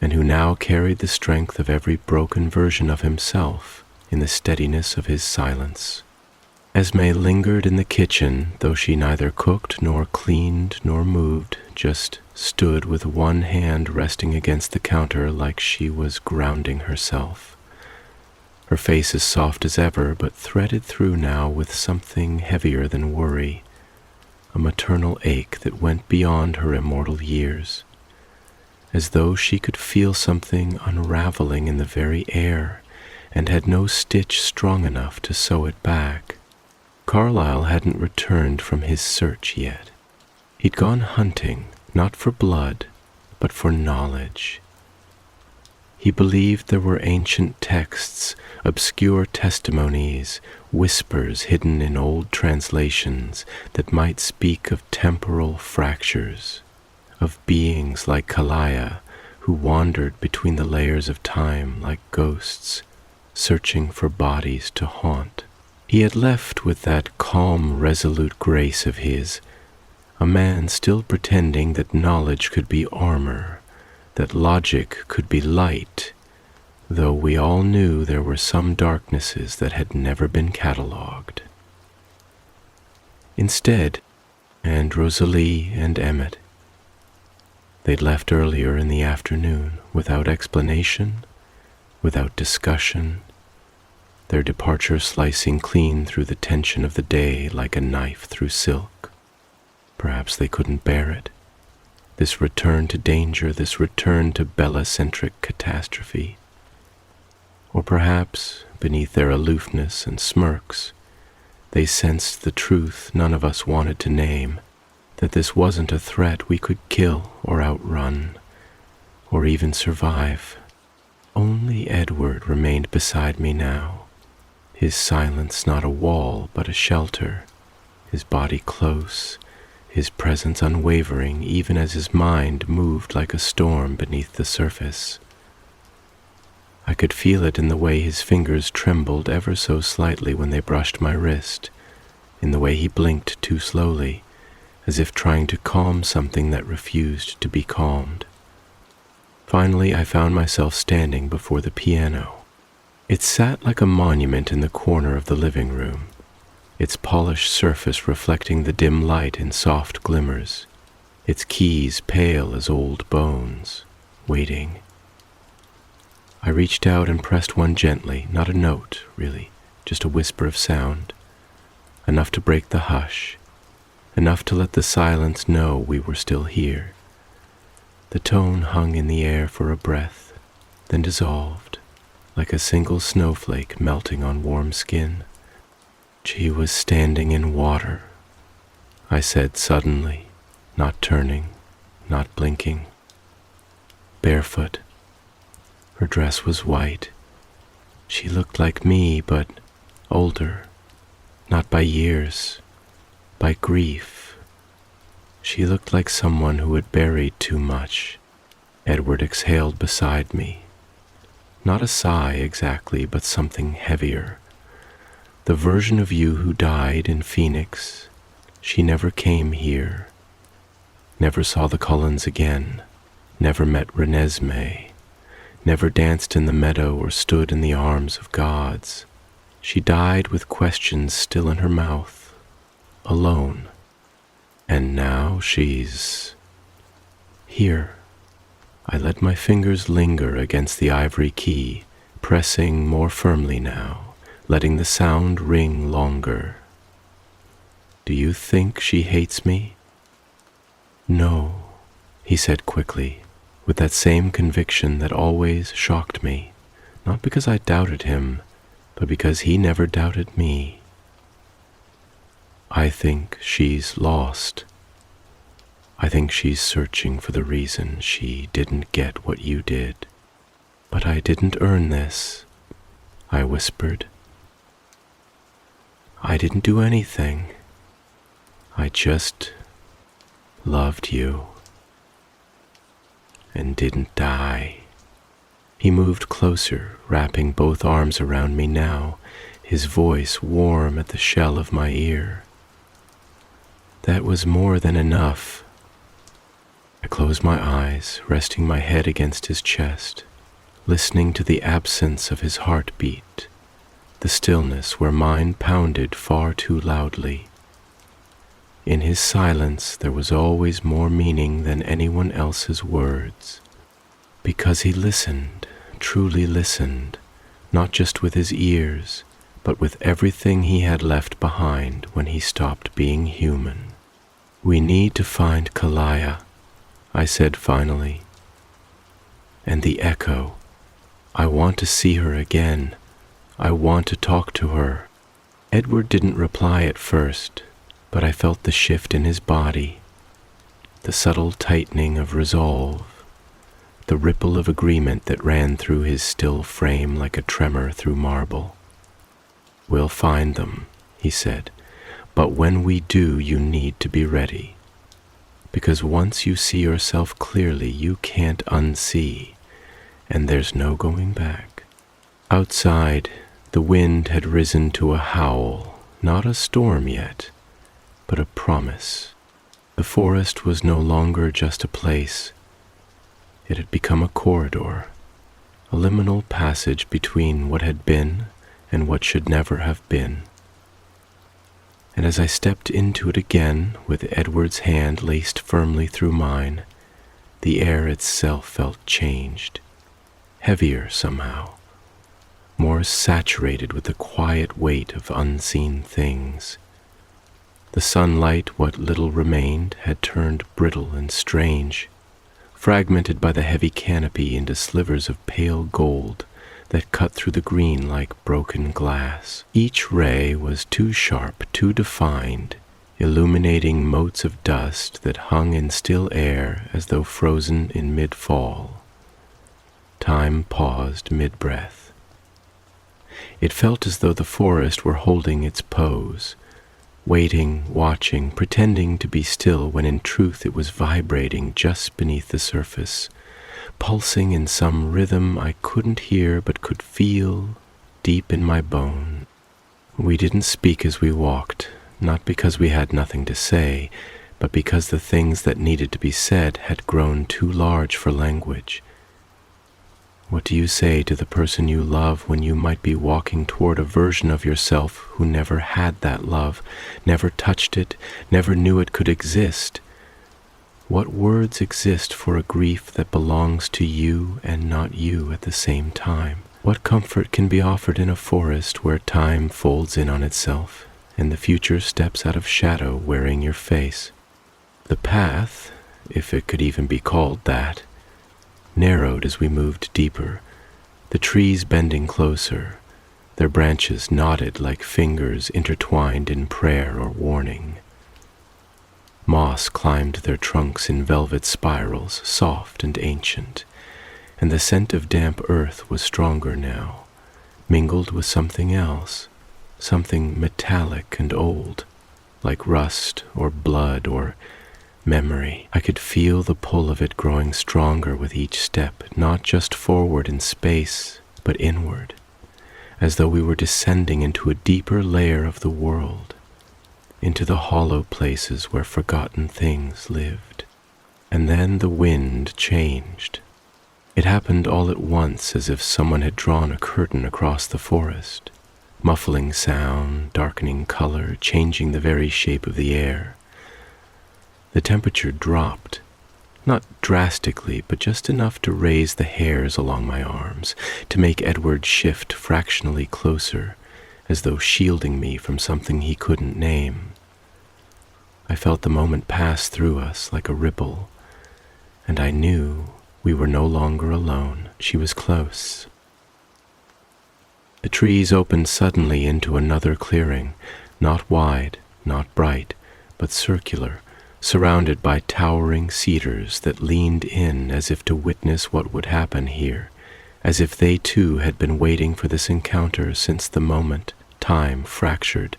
and who now carried the strength of every broken version of himself in the steadiness of his silence. Esme lingered in the kitchen, though she neither cooked nor cleaned nor moved, just stood with one hand resting against the counter like she was grounding herself. Her face as soft as ever, but threaded through now with something heavier than worry, a maternal ache that went beyond her immortal years, as though she could feel something unraveling in the very air and had no stitch strong enough to sew it back. Carlyle hadn't returned from his search yet. He'd gone hunting, not for blood, but for knowledge. He believed there were ancient texts, obscure testimonies, whispers hidden in old translations that might speak of temporal fractures, of beings like Kalaya who wandered between the layers of time like ghosts, searching for bodies to haunt. He had left with that calm, resolute grace of his, a man still pretending that knowledge could be armor, that logic could be light, though we all knew there were some darknesses that had never been catalogued. Instead, and Rosalie and Emmett, they'd left earlier in the afternoon without explanation, without discussion, their departure slicing clean through the tension of the day like a knife through silk. Perhaps they couldn't bear it. This return to danger, this return to Bella-centric catastrophe. Or perhaps, beneath their aloofness and smirks, they sensed the truth none of us wanted to name, that this wasn't a threat we could kill or outrun, or even survive. Only Edward remained beside me now, his silence not a wall but a shelter, his body close, his presence unwavering even as his mind moved like a storm beneath the surface. I could feel it in the way his fingers trembled ever so slightly when they brushed my wrist, in the way he blinked too slowly, as if trying to calm something that refused to be calmed. Finally, I found myself standing before the piano. It sat like a monument in the corner of the living room, its polished surface reflecting the dim light in soft glimmers, its keys pale as old bones, waiting. I reached out and pressed one gently, not a note, really, just a whisper of sound, enough to break the hush, enough to let the silence know we were still here. The tone hung in the air for a breath, then dissolved, like a single snowflake melting on warm skin. She was standing in water, I said suddenly, not turning, not blinking. Barefoot. Her dress was white. She looked like me, but older, not by years, by grief. She looked like someone who had buried too much. Edward exhaled beside me. Not a sigh exactly, but something heavier. The version of you who died in Phoenix. She never came here, never saw the Cullens again, never met Renesmee, never danced in the meadow or stood in the arms of gods. She died with questions still in her mouth, alone. And now she's here. I let my fingers linger against the ivory key, pressing more firmly now, letting the sound ring longer. Do you think she hates me? No, he said quickly, with that same conviction that always shocked me, not because I doubted him, but because he never doubted me. I think she's lost. I think she's searching for the reason she didn't get what you did. But I didn't earn this, I whispered. I didn't do anything. I just loved you. and didn't die. He moved closer, wrapping both arms around me now, his voice warm at the shell of my ear. That was more than enough. I closed my eyes, resting my head against his chest, listening to the absence of his heartbeat, the stillness where mine pounded far too loudly. In his silence there was always more meaning than anyone else's words, because he listened, truly listened, not just with his ears, but with everything he had left behind when he stopped being human. "We need to find Kalaya," I said finally. And the echo, "I want to see her again. I want to talk to her." Edward didn't reply at first, but I felt the shift in his body, the subtle tightening of resolve, the ripple of agreement that ran through his still frame like a tremor through marble. "We'll find them," he said, "but when we do, you need to be ready. Because once you see yourself clearly, you can't unsee, and there's no going back." Outside, the wind had risen to a howl, not a storm yet, but a promise. The forest was no longer just a place. It had become a corridor, a liminal passage between what had been and what should never have been. And as I stepped into it again, with Edward's hand laced firmly through mine, the air itself felt changed, heavier somehow, more saturated with the quiet weight of unseen things. The sunlight, what little remained, had turned brittle and strange, fragmented by the heavy canopy into slivers of pale gold that cut through the green like broken glass. Each ray was too sharp, too defined, illuminating motes of dust that hung in still air as though frozen in mid-fall. Time paused mid-breath. It felt as though the forest were holding its pose, waiting, watching, pretending to be still when in truth it was vibrating just beneath the surface, pulsing in some rhythm I couldn't hear but could feel deep in my bone. We didn't speak as we walked, not because we had nothing to say, but because the things that needed to be said had grown too large for language. What do you say to the person you love when you might be walking toward a version of yourself who never had that love, never touched it, never knew it could exist? What words exist for a grief that belongs to you and not you at the same time? What comfort can be offered in a forest where time folds in on itself and the future steps out of shadow wearing your face? The path, if it could even be called that, narrowed as we moved deeper, the trees bending closer, their branches knotted like fingers intertwined in prayer or warning. Moss climbed their trunks in velvet spirals, soft and ancient, and the scent of damp earth was stronger now, mingled with something else, something metallic and old, like rust or blood or memory. I could feel the pull of it growing stronger with each step, not just forward in space, but inward, as though we were descending into a deeper layer of the world, into the hollow places where forgotten things lived. And then the wind changed. It happened all at once, as if someone had drawn a curtain across the forest, muffling sound, darkening color, changing the very shape of the air. The temperature dropped, not drastically, but just enough to raise the hairs along my arms, to make Edward shift fractionally closer, as though shielding me from something he couldn't name. I felt the moment pass through us like a ripple, and I knew we were no longer alone. She was close. The trees opened suddenly into another clearing, not wide, not bright, but circular, surrounded by towering cedars that leaned in as if to witness what would happen here, as if they too had been waiting for this encounter since the moment time fractured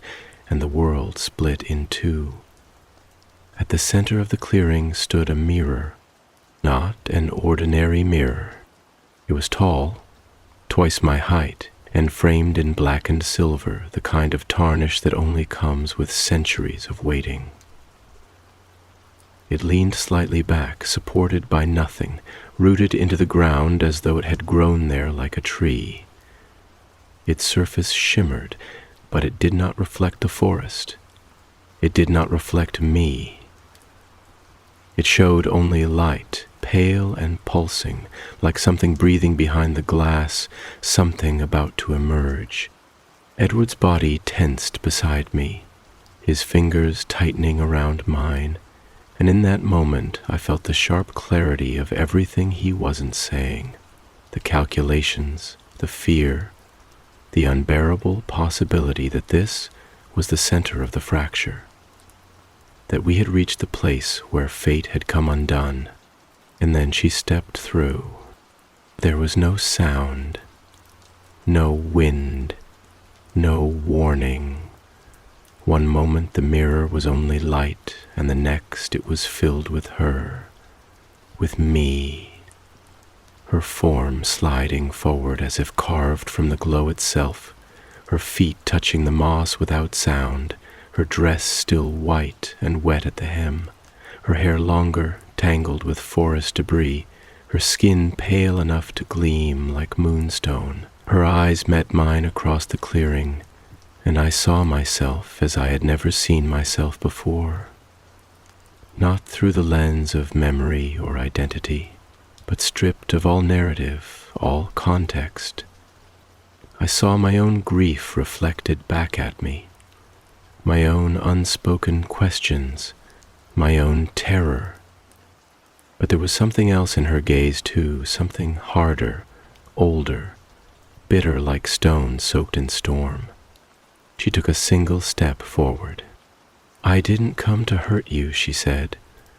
and the world split in two. At the center of the clearing stood a mirror, Not an ordinary mirror. It was tall, twice my height, and framed in blackened silver, the kind of tarnish that only comes with centuries of waiting. It leaned slightly back, supported by nothing, rooted into the ground as though it had grown there like a tree. Its surface shimmered, but it did not reflect the forest. It did not reflect me. It showed only light, pale and pulsing, like something breathing behind the glass, something about to emerge. Edward's body tensed beside me, his fingers tightening around mine, and in that moment I felt the sharp clarity of everything he wasn't saying, the calculations, the fear, the unbearable possibility that this was the center of the fracture, that we had reached the place where fate had come undone. And then she stepped through. There was no sound, no wind, no warning. One moment the mirror was only light, and the next it was filled with her, with me, her form sliding forward as if carved from the glow itself, her feet touching the moss without sound, her dress still white and wet at the hem, her hair longer, tangled with forest debris, her skin pale enough to gleam like moonstone. Her eyes met mine across the clearing, and I saw myself as I had never seen myself before, not through the lens of memory or identity, but stripped of all narrative, all context. I saw my own grief reflected back at me, my own unspoken questions, my own terror. But there was something else in her gaze too, something harder, older, bitter like stone soaked in storm. She took a single step forward. "I didn't come to hurt you," she said,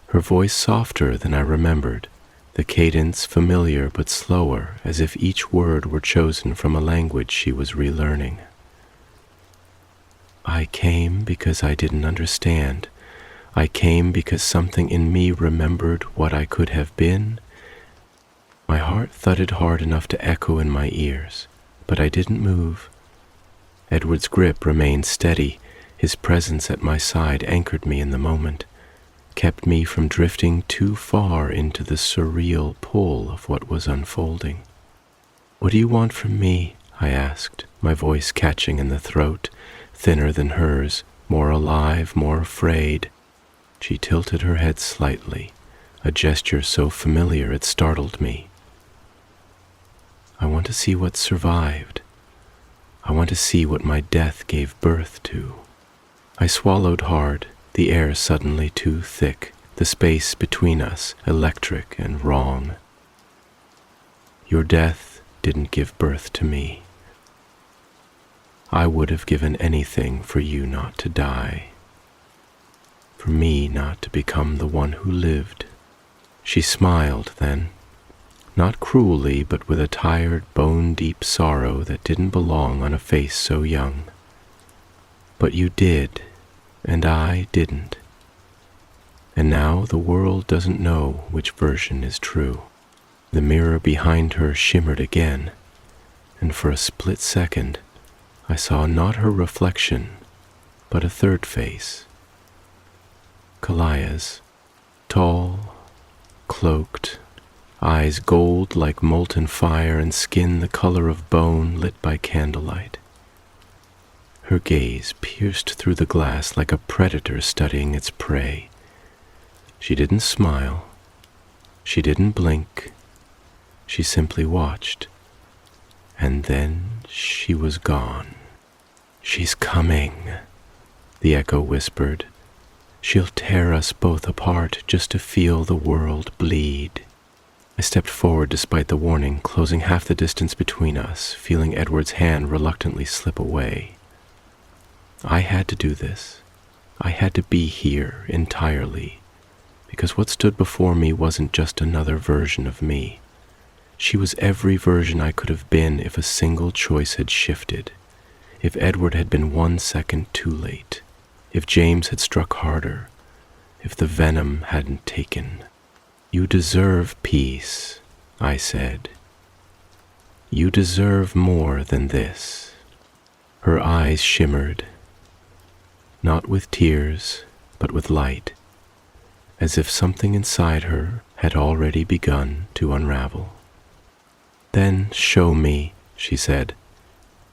her voice softer than I remembered, the cadence familiar but slower, as if each word were chosen from a language she was relearning. "I came because I didn't understand. I came because something in me remembered what I could have been." My heart thudded hard enough to echo in my ears, but I didn't move. Edward's grip remained steady. His presence at my side anchored me in the moment, kept me from drifting too far into the surreal pull of what was unfolding. "What do you want from me?" I asked, my voice catching in the throat, thinner than hers, more alive, more afraid. She tilted her head slightly, a gesture so familiar it startled me. "I want to see what survived. I want to see what my death gave birth to." I swallowed hard, the air suddenly too thick, the space between us electric and wrong. "Your death didn't give birth to me. I would have given anything for you not to die, for me not to become the one who lived." She smiled then, not cruelly, but with a tired, bone-deep sorrow that didn't belong on a face so young. "But you did, and I didn't. And now the world doesn't know which version is true." The mirror behind her shimmered again, and for a split second, I saw not her reflection, but a third face. Kalaya's, tall, cloaked, eyes gold like molten fire and skin the color of bone lit by candlelight. Her gaze pierced through the glass like a predator studying its prey. She didn't smile. She didn't blink. She simply watched. And then she was gone. "She's coming," the echo whispered. "She'll tear us both apart just to feel the world bleed." I stepped forward despite the warning, closing half the distance between us, feeling Edward's hand reluctantly slip away. I had to do this. I had to be here entirely, because what stood before me wasn't just another version of me. She was every version I could have been if a single choice had shifted, if Edward had been 1 second too late, if James had struck harder, if the venom hadn't taken. You deserve peace, I said. You deserve more than this. Her eyes shimmered, not with tears, but with light, as if something inside her had already begun to unravel. Then show me, she said.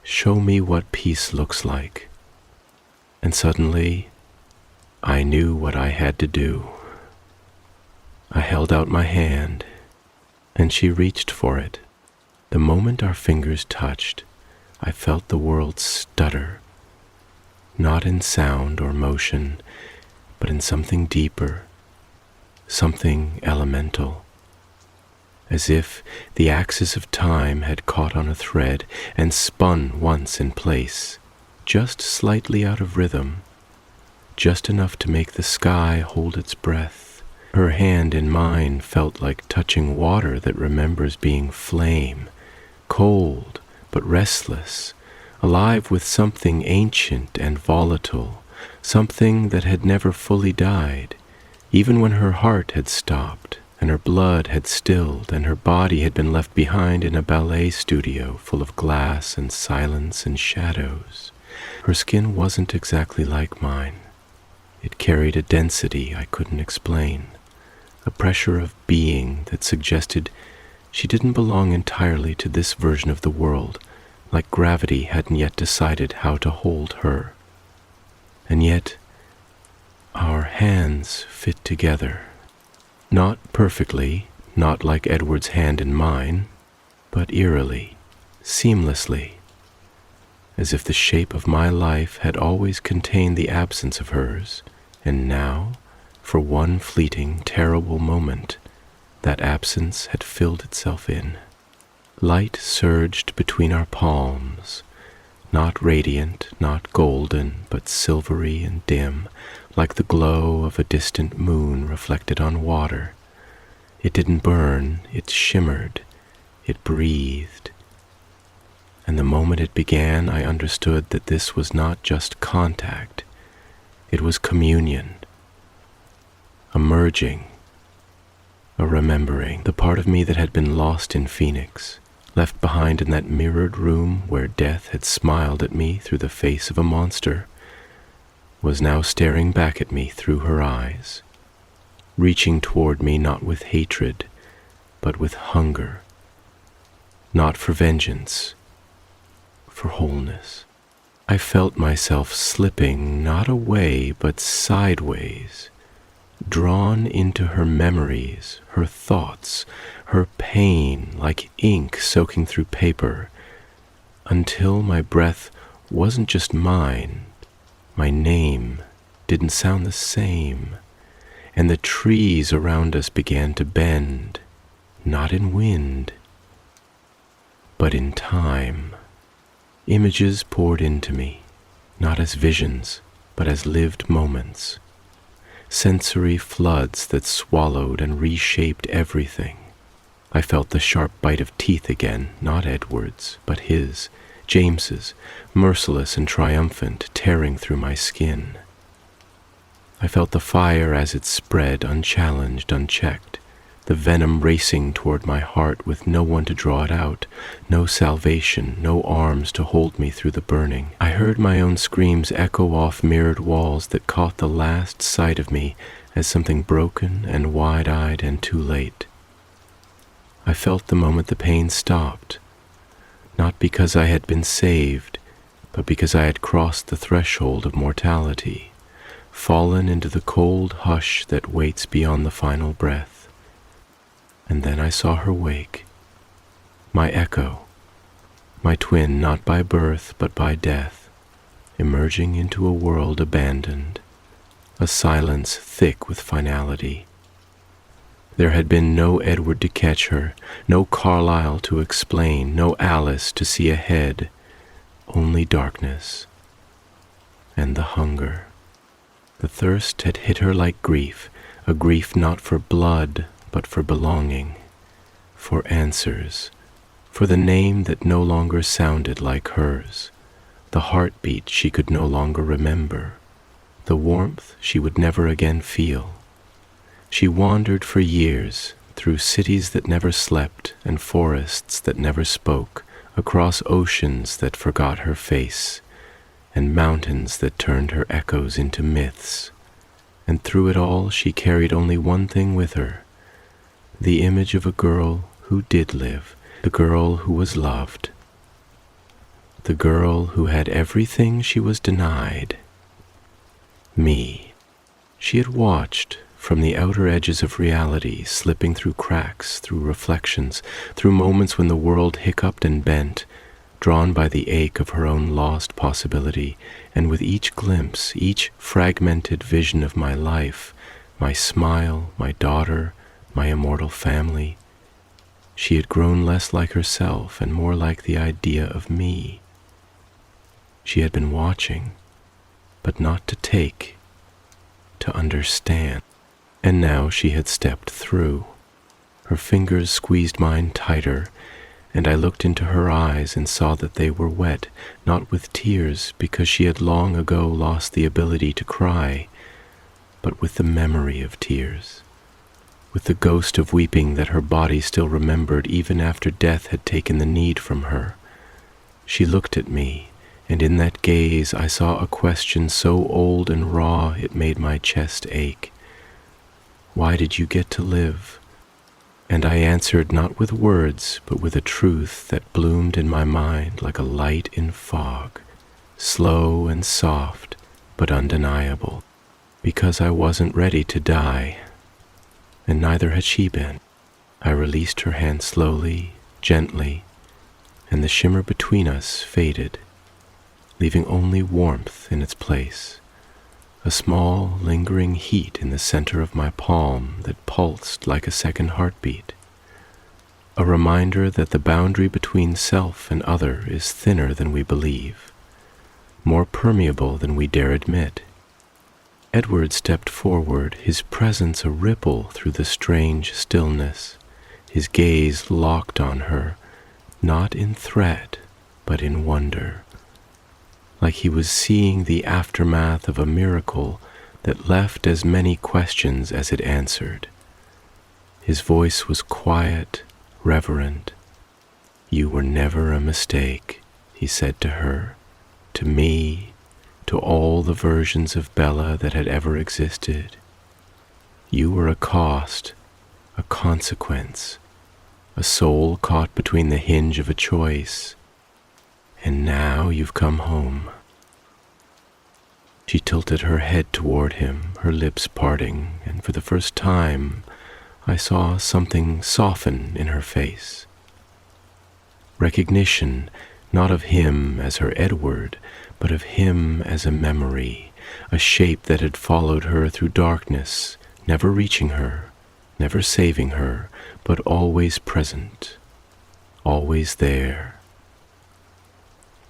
Show me what peace looks like. And suddenly, I knew what I had to do. I held out my hand, and she reached for it. The moment our fingers touched, I felt the world stutter, not in sound or motion, but in something deeper, something elemental, as if the axis of time had caught on a thread and spun once in place, just slightly out of rhythm, just enough to make the sky hold its breath. Her hand in mine felt like touching water that remembers being flame, cold but restless, alive with something ancient and volatile, something that had never fully died, even when her heart had stopped and her blood had stilled and her body had been left behind in a ballet studio full of glass and silence and shadows. Her skin wasn't exactly like mine. It carried a density I couldn't explain, a pressure of being that suggested she didn't belong entirely to this version of the world, like gravity hadn't yet decided how to hold her. And yet, our hands fit together. Not perfectly, not like Edward's hand in mine, but eerily, seamlessly, as if the shape of my life had always contained the absence of hers, and now, for one fleeting, terrible moment, that absence had filled itself in. Light surged between our palms, not radiant, not golden, but silvery and dim, like the glow of a distant moon reflected on water. It didn't burn, it shimmered, it breathed. And the moment it began, I understood that this was not just contact, it was communion, a merging, a remembering, the part of me that had been lost in Phoenix, left behind in that mirrored room where death had smiled at me through the face of a monster, was now staring back at me through her eyes, reaching toward me not with hatred, but with hunger, not for vengeance, for wholeness. I felt myself slipping not away, but sideways, drawn into her memories, her thoughts, her pain like ink soaking through paper, until my breath wasn't just mine, my name didn't sound the same, and the trees around us began to bend, not in wind, but in time. Images poured into me, not as visions, but as lived moments. Sensory floods that swallowed and reshaped everything. I felt the sharp bite of teeth again, not Edward's, but his, James's, merciless and triumphant, tearing through my skin. I felt the fire as it spread, unchallenged, unchecked, the venom racing toward my heart with no one to draw it out, no salvation, no arms to hold me through the burning. I heard my own screams echo off mirrored walls that caught the last sight of me as something broken and wide-eyed and too late. I felt the moment the pain stopped, not because I had been saved, but because I had crossed the threshold of mortality, fallen into the cold hush that waits beyond the final breath. And then I saw her wake, my echo, my twin not by birth but by death, emerging into a world abandoned, a silence thick with finality. There had been no Edward to catch her, no Carlyle to explain, no Alice to see ahead, only darkness and the hunger. The thirst had hit her like grief, a grief not for blood, but for belonging, for answers, for the name that no longer sounded like hers, the heartbeat she could no longer remember, the warmth she would never again feel. She wandered for years through cities that never slept and forests that never spoke, across oceans that forgot her face, and mountains that turned her echoes into myths. And through it all she carried only one thing with her, the image of a girl who did live, the girl who was loved, the girl who had everything she was denied. Me. She had watched from the outer edges of reality, slipping through cracks, through reflections, through moments when the world hiccuped and bent, drawn by the ache of her own lost possibility, and with each glimpse, each fragmented vision of my life, my smile, my daughter, my immortal family, she had grown less like herself and more like the idea of me. She had been watching, but not to take, to understand. And now she had stepped through. Her fingers squeezed mine tighter, and I looked into her eyes and saw that they were wet, not with tears, because she had long ago lost the ability to cry, but with the memory of tears, with the ghost of weeping that her body still remembered even after death had taken the need from her. She looked at me, and in that gaze I saw a question so old and raw it made my chest ache. Why did you get to live? And I answered not with words, but with a truth that bloomed in my mind like a light in fog, slow and soft, but undeniable, because I wasn't ready to die, and neither had she been. I released her hand slowly, gently, and the shimmer between us faded, leaving only warmth in its place, a small, lingering heat in the center of my palm that pulsed like a second heartbeat, a reminder that the boundary between self and other is thinner than we believe, more permeable than we dare admit. Edward stepped forward, his presence a ripple through the strange stillness, his gaze locked on her, not in threat, but in wonder, like he was seeing the aftermath of a miracle that left as many questions as it answered. His voice was quiet, reverent. "You were never a mistake," he said to her, to me, to all the versions of Bella that had ever existed. "You were a cost, a consequence, a soul caught between the hinge of a choice. And now you've come home." She tilted her head toward him, her lips parting, and for the first time I saw something soften in her face. Recognition, not of him as her Edward, but of him as a memory, a shape that had followed her through darkness, never reaching her, never saving her, but always present, always there.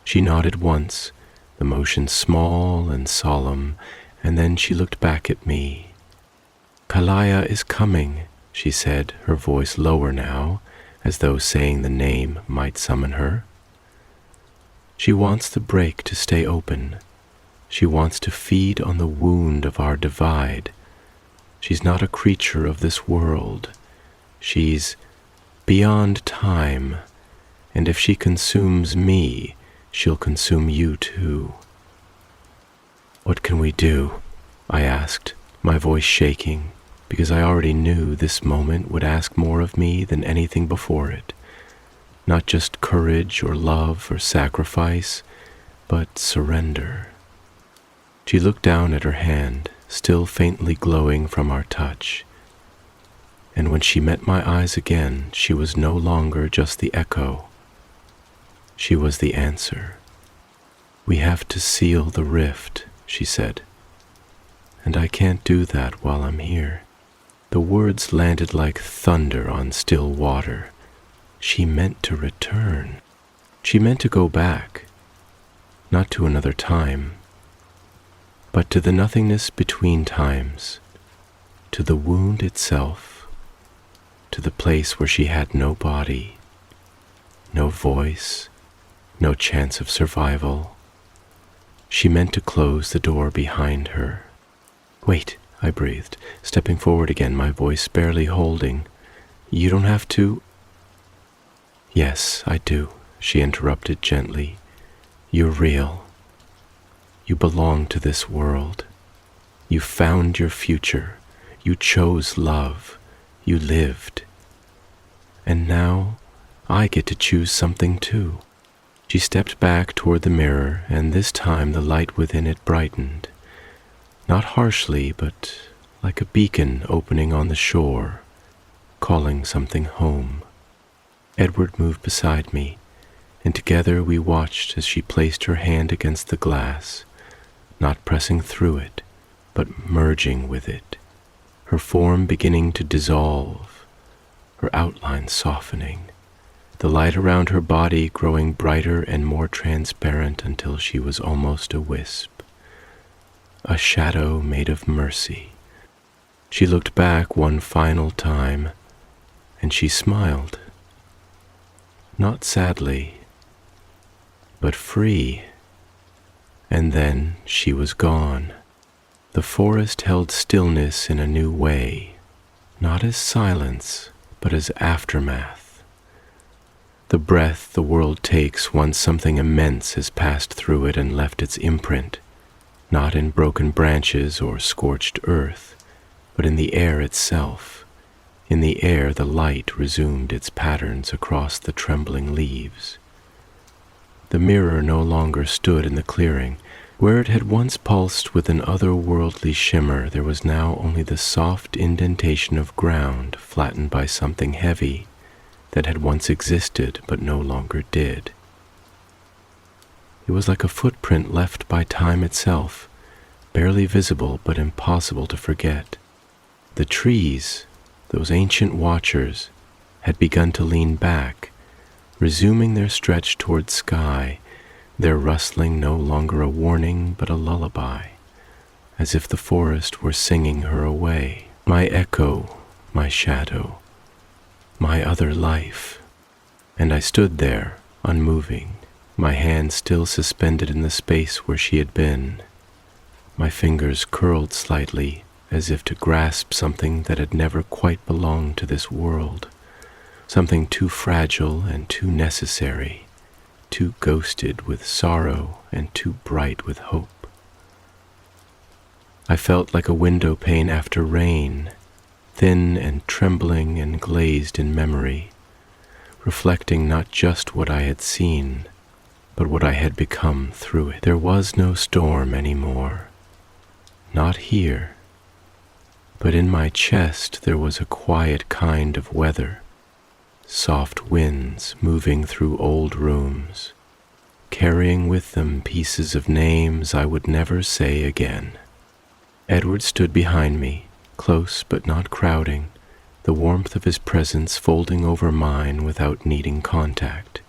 She nodded once, the motion small and solemn, and then she looked back at me. "Kalaya is coming," she said, her voice lower now, as though saying the name might summon her. "She wants the break to stay open. She wants to feed on the wound of our divide. She's not a creature of this world. She's beyond time, and if she consumes me, she'll consume you too." "What can we do?" I asked, my voice shaking, because I already knew this moment would ask more of me than anything before it. Not just courage or love or sacrifice, but surrender. She looked down at her hand, still faintly glowing from our touch. And when she met my eyes again, she was no longer just the echo. She was the answer. "We have to seal the rift," she said. "And I can't do that while I'm here." The words landed like thunder on still water. She meant to return. She meant to go back, not to another time, but to the nothingness between times, to the wound itself, to the place where she had no body, no voice, no chance of survival. She meant to close the door behind her. "Wait," I breathed, stepping forward again, my voice barely holding. You don't have to. Yes, I do, she interrupted gently. You're real. You belong to this world. You found your future. You chose love. You lived. And now I get to choose something too. She stepped back toward the mirror, and this time the light within it brightened. Not harshly, but like a beacon opening on the shore, calling something home. Edward moved beside me, and together we watched as she placed her hand against the glass, not pressing through it, but merging with it, her form beginning to dissolve, her outline softening, the light around her body growing brighter and more transparent until she was almost a wisp. A shadow made of mercy. She looked back one final time, and she smiled. Not sadly, but free. And then she was gone. The forest held stillness in a new way, not as silence, but as aftermath. The breath the world takes once something immense has passed through it and left its imprint, not in broken branches or scorched earth, but in the air itself. In the air the light resumed its patterns across the trembling leaves. The mirror no longer stood in the clearing. Where it had once pulsed with an otherworldly shimmer, there was now only the soft indentation of ground flattened by something heavy that had once existed but no longer did. It was like a footprint left by time itself, barely visible but impossible to forget. The trees, those ancient watchers, had begun to lean back, resuming their stretch toward sky, their rustling no longer a warning but a lullaby, as if the forest were singing her away. My echo, my shadow, my other life. And I stood there, unmoving, my hand still suspended in the space where she had been, my fingers curled slightly as if to grasp something that had never quite belonged to this world, something too fragile and too necessary, too ghosted with sorrow and too bright with hope. I felt like a window pane after rain, thin and trembling and glazed in memory, reflecting not just what I had seen, but what I had become through it. There was no storm anymore, not here, but in my chest there was a quiet kind of weather, soft winds moving through old rooms, carrying with them pieces of names I would never say again. Edward stood behind me, close but not crowding, the warmth of his presence folding over mine without needing contact.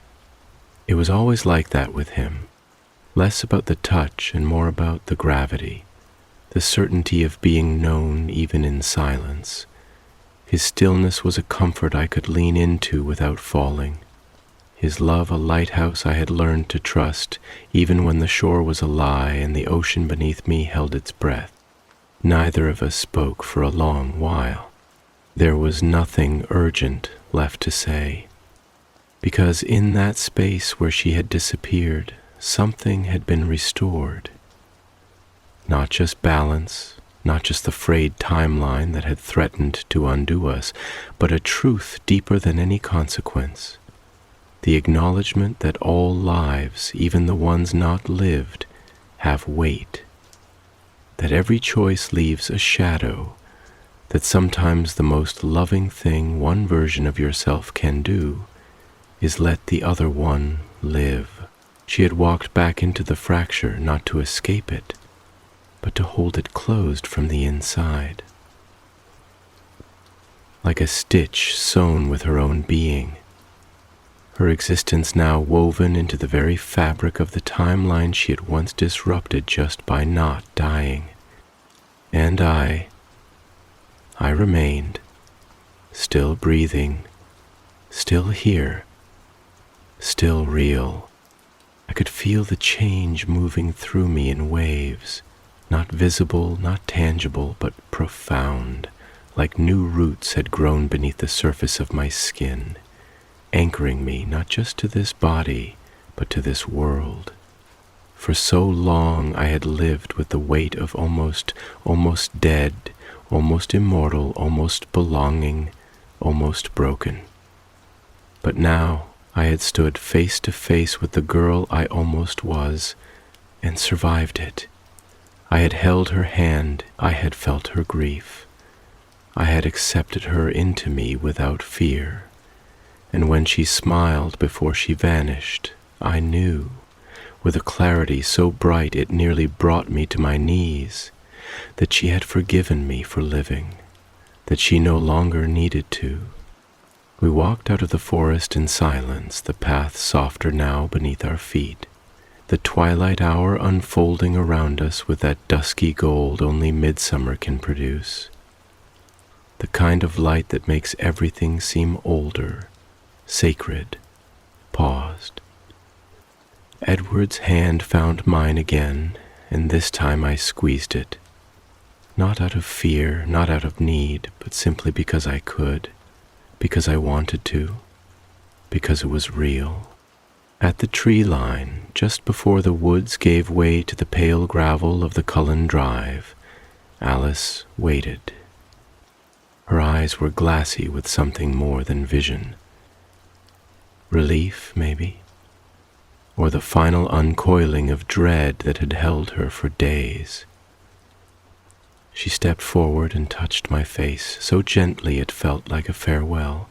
It was always like that with him, less about the touch and more about the gravity, the certainty of being known even in silence. His stillness was a comfort I could lean into without falling. His love a lighthouse I had learned to trust, even when the shore was a lie and the ocean beneath me held its breath. Neither of us spoke for a long while. There was nothing urgent left to say, because in that space where she had disappeared, something had been restored. Not just balance, not just the frayed timeline that had threatened to undo us, but a truth deeper than any consequence. The acknowledgement that all lives, even the ones not lived, have weight. That every choice leaves a shadow, that sometimes the most loving thing one version of yourself can do is let the other one live. She had walked back into the fracture not to escape it, but to hold it closed from the inside. Like a stitch sewn with her own being, her existence now woven into the very fabric of the timeline she had once disrupted just by not dying. And I remained, still breathing, still here, still real. I could feel the change moving through me in waves, Not visible, not tangible, but profound, like new roots had grown beneath the surface of my skin, anchoring me not just to this body, but to this world. For so long I had lived with the weight of almost dead, almost immortal, almost belonging, almost broken. But now I had stood face to face with the girl I almost was, and survived it. I had held her hand, I had felt her grief. I had accepted her into me without fear. And when she smiled before she vanished, I knew, with a clarity so bright it nearly brought me to my knees, that she had forgiven me for living, that she no longer needed to. We walked out of the forest in silence, the path softer now beneath our feet, the twilight hour unfolding around us with that dusky gold only midsummer can produce, the kind of light that makes everything seem older, sacred, paused. Edward's hand found mine again, and this time I squeezed it, not out of fear, not out of need, but simply because I could, because I wanted to, because it was real. At the tree line, just before the woods gave way to the pale gravel of the Cullen Drive, Alice waited. Her eyes were glassy with something more than vision. Relief, maybe? Or the final uncoiling of dread that had held her for days. She stepped forward and touched my face, so gently it felt like a farewell,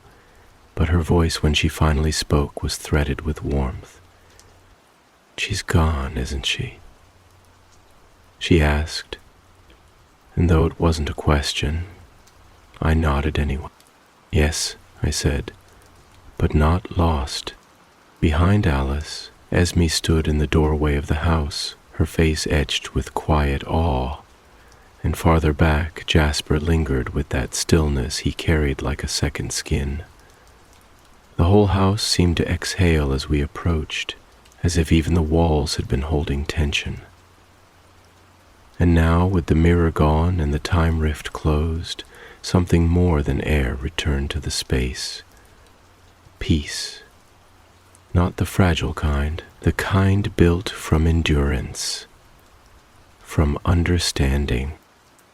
but her voice when she finally spoke was threaded with warmth. "She's gone, isn't she?" she asked, and though it wasn't a question, I nodded anyway. "Yes," I said, "but not lost." Behind Alice, Esme stood in the doorway of the house, her face etched with quiet awe, and farther back Jasper lingered with that stillness he carried like a second skin. The whole house seemed to exhale as we approached, as if even the walls had been holding tension. And now, with the mirror gone and the time rift closed, something more than air returned to the space. Peace. Not the fragile kind, the kind built from endurance, from understanding.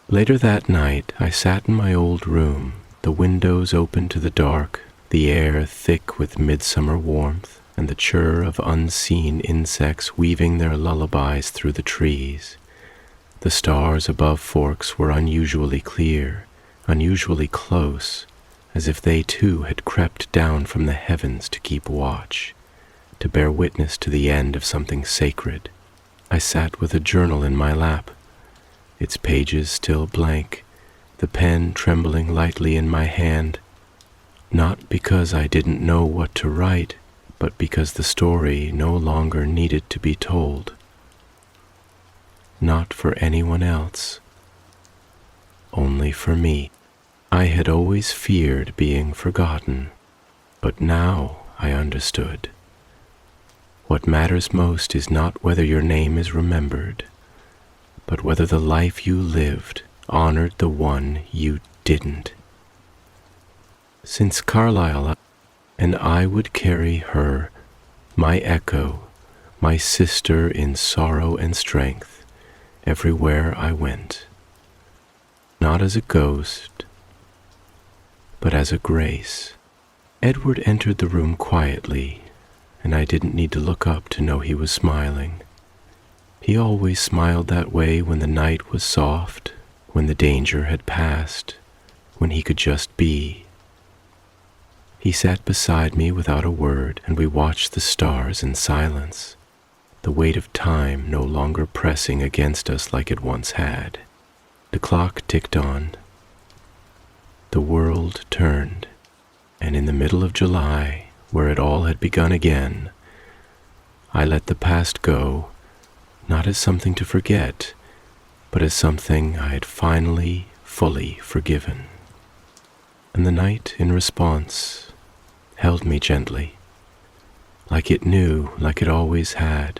Later that night, I sat in my old room, the windows open to the dark, the air thick with midsummer warmth, and the chirr of unseen insects weaving their lullabies through the trees. The stars above Forks were unusually clear, unusually close, as if they too had crept down from the heavens to keep watch, to bear witness to the end of something sacred. I sat with a journal in my lap, its pages still blank, the pen trembling lightly in my hand, not because I didn't know what to write, but because the story no longer needed to be told. Not for anyone else, only for me. I had always feared being forgotten, but now I understood. What matters most is not whether your name is remembered, but whether the life you lived honored the one you didn't. Since Carlyle, and I would carry her, my echo, my sister in sorrow and strength, everywhere I went. Not as a ghost, but as a grace. Edward entered the room quietly, and I didn't need to look up to know he was smiling. He always smiled that way when the night was soft, when the danger had passed, when he could just be. He sat beside me without a word, and we watched the stars in silence, the weight of time no longer pressing against us like it once had. The clock ticked on. The world turned, and in the middle of July, where it all had begun again, I let the past go, not as something to forget, but as something I had finally, fully forgiven. And the night, in response, held me gently, like it knew, like it always had,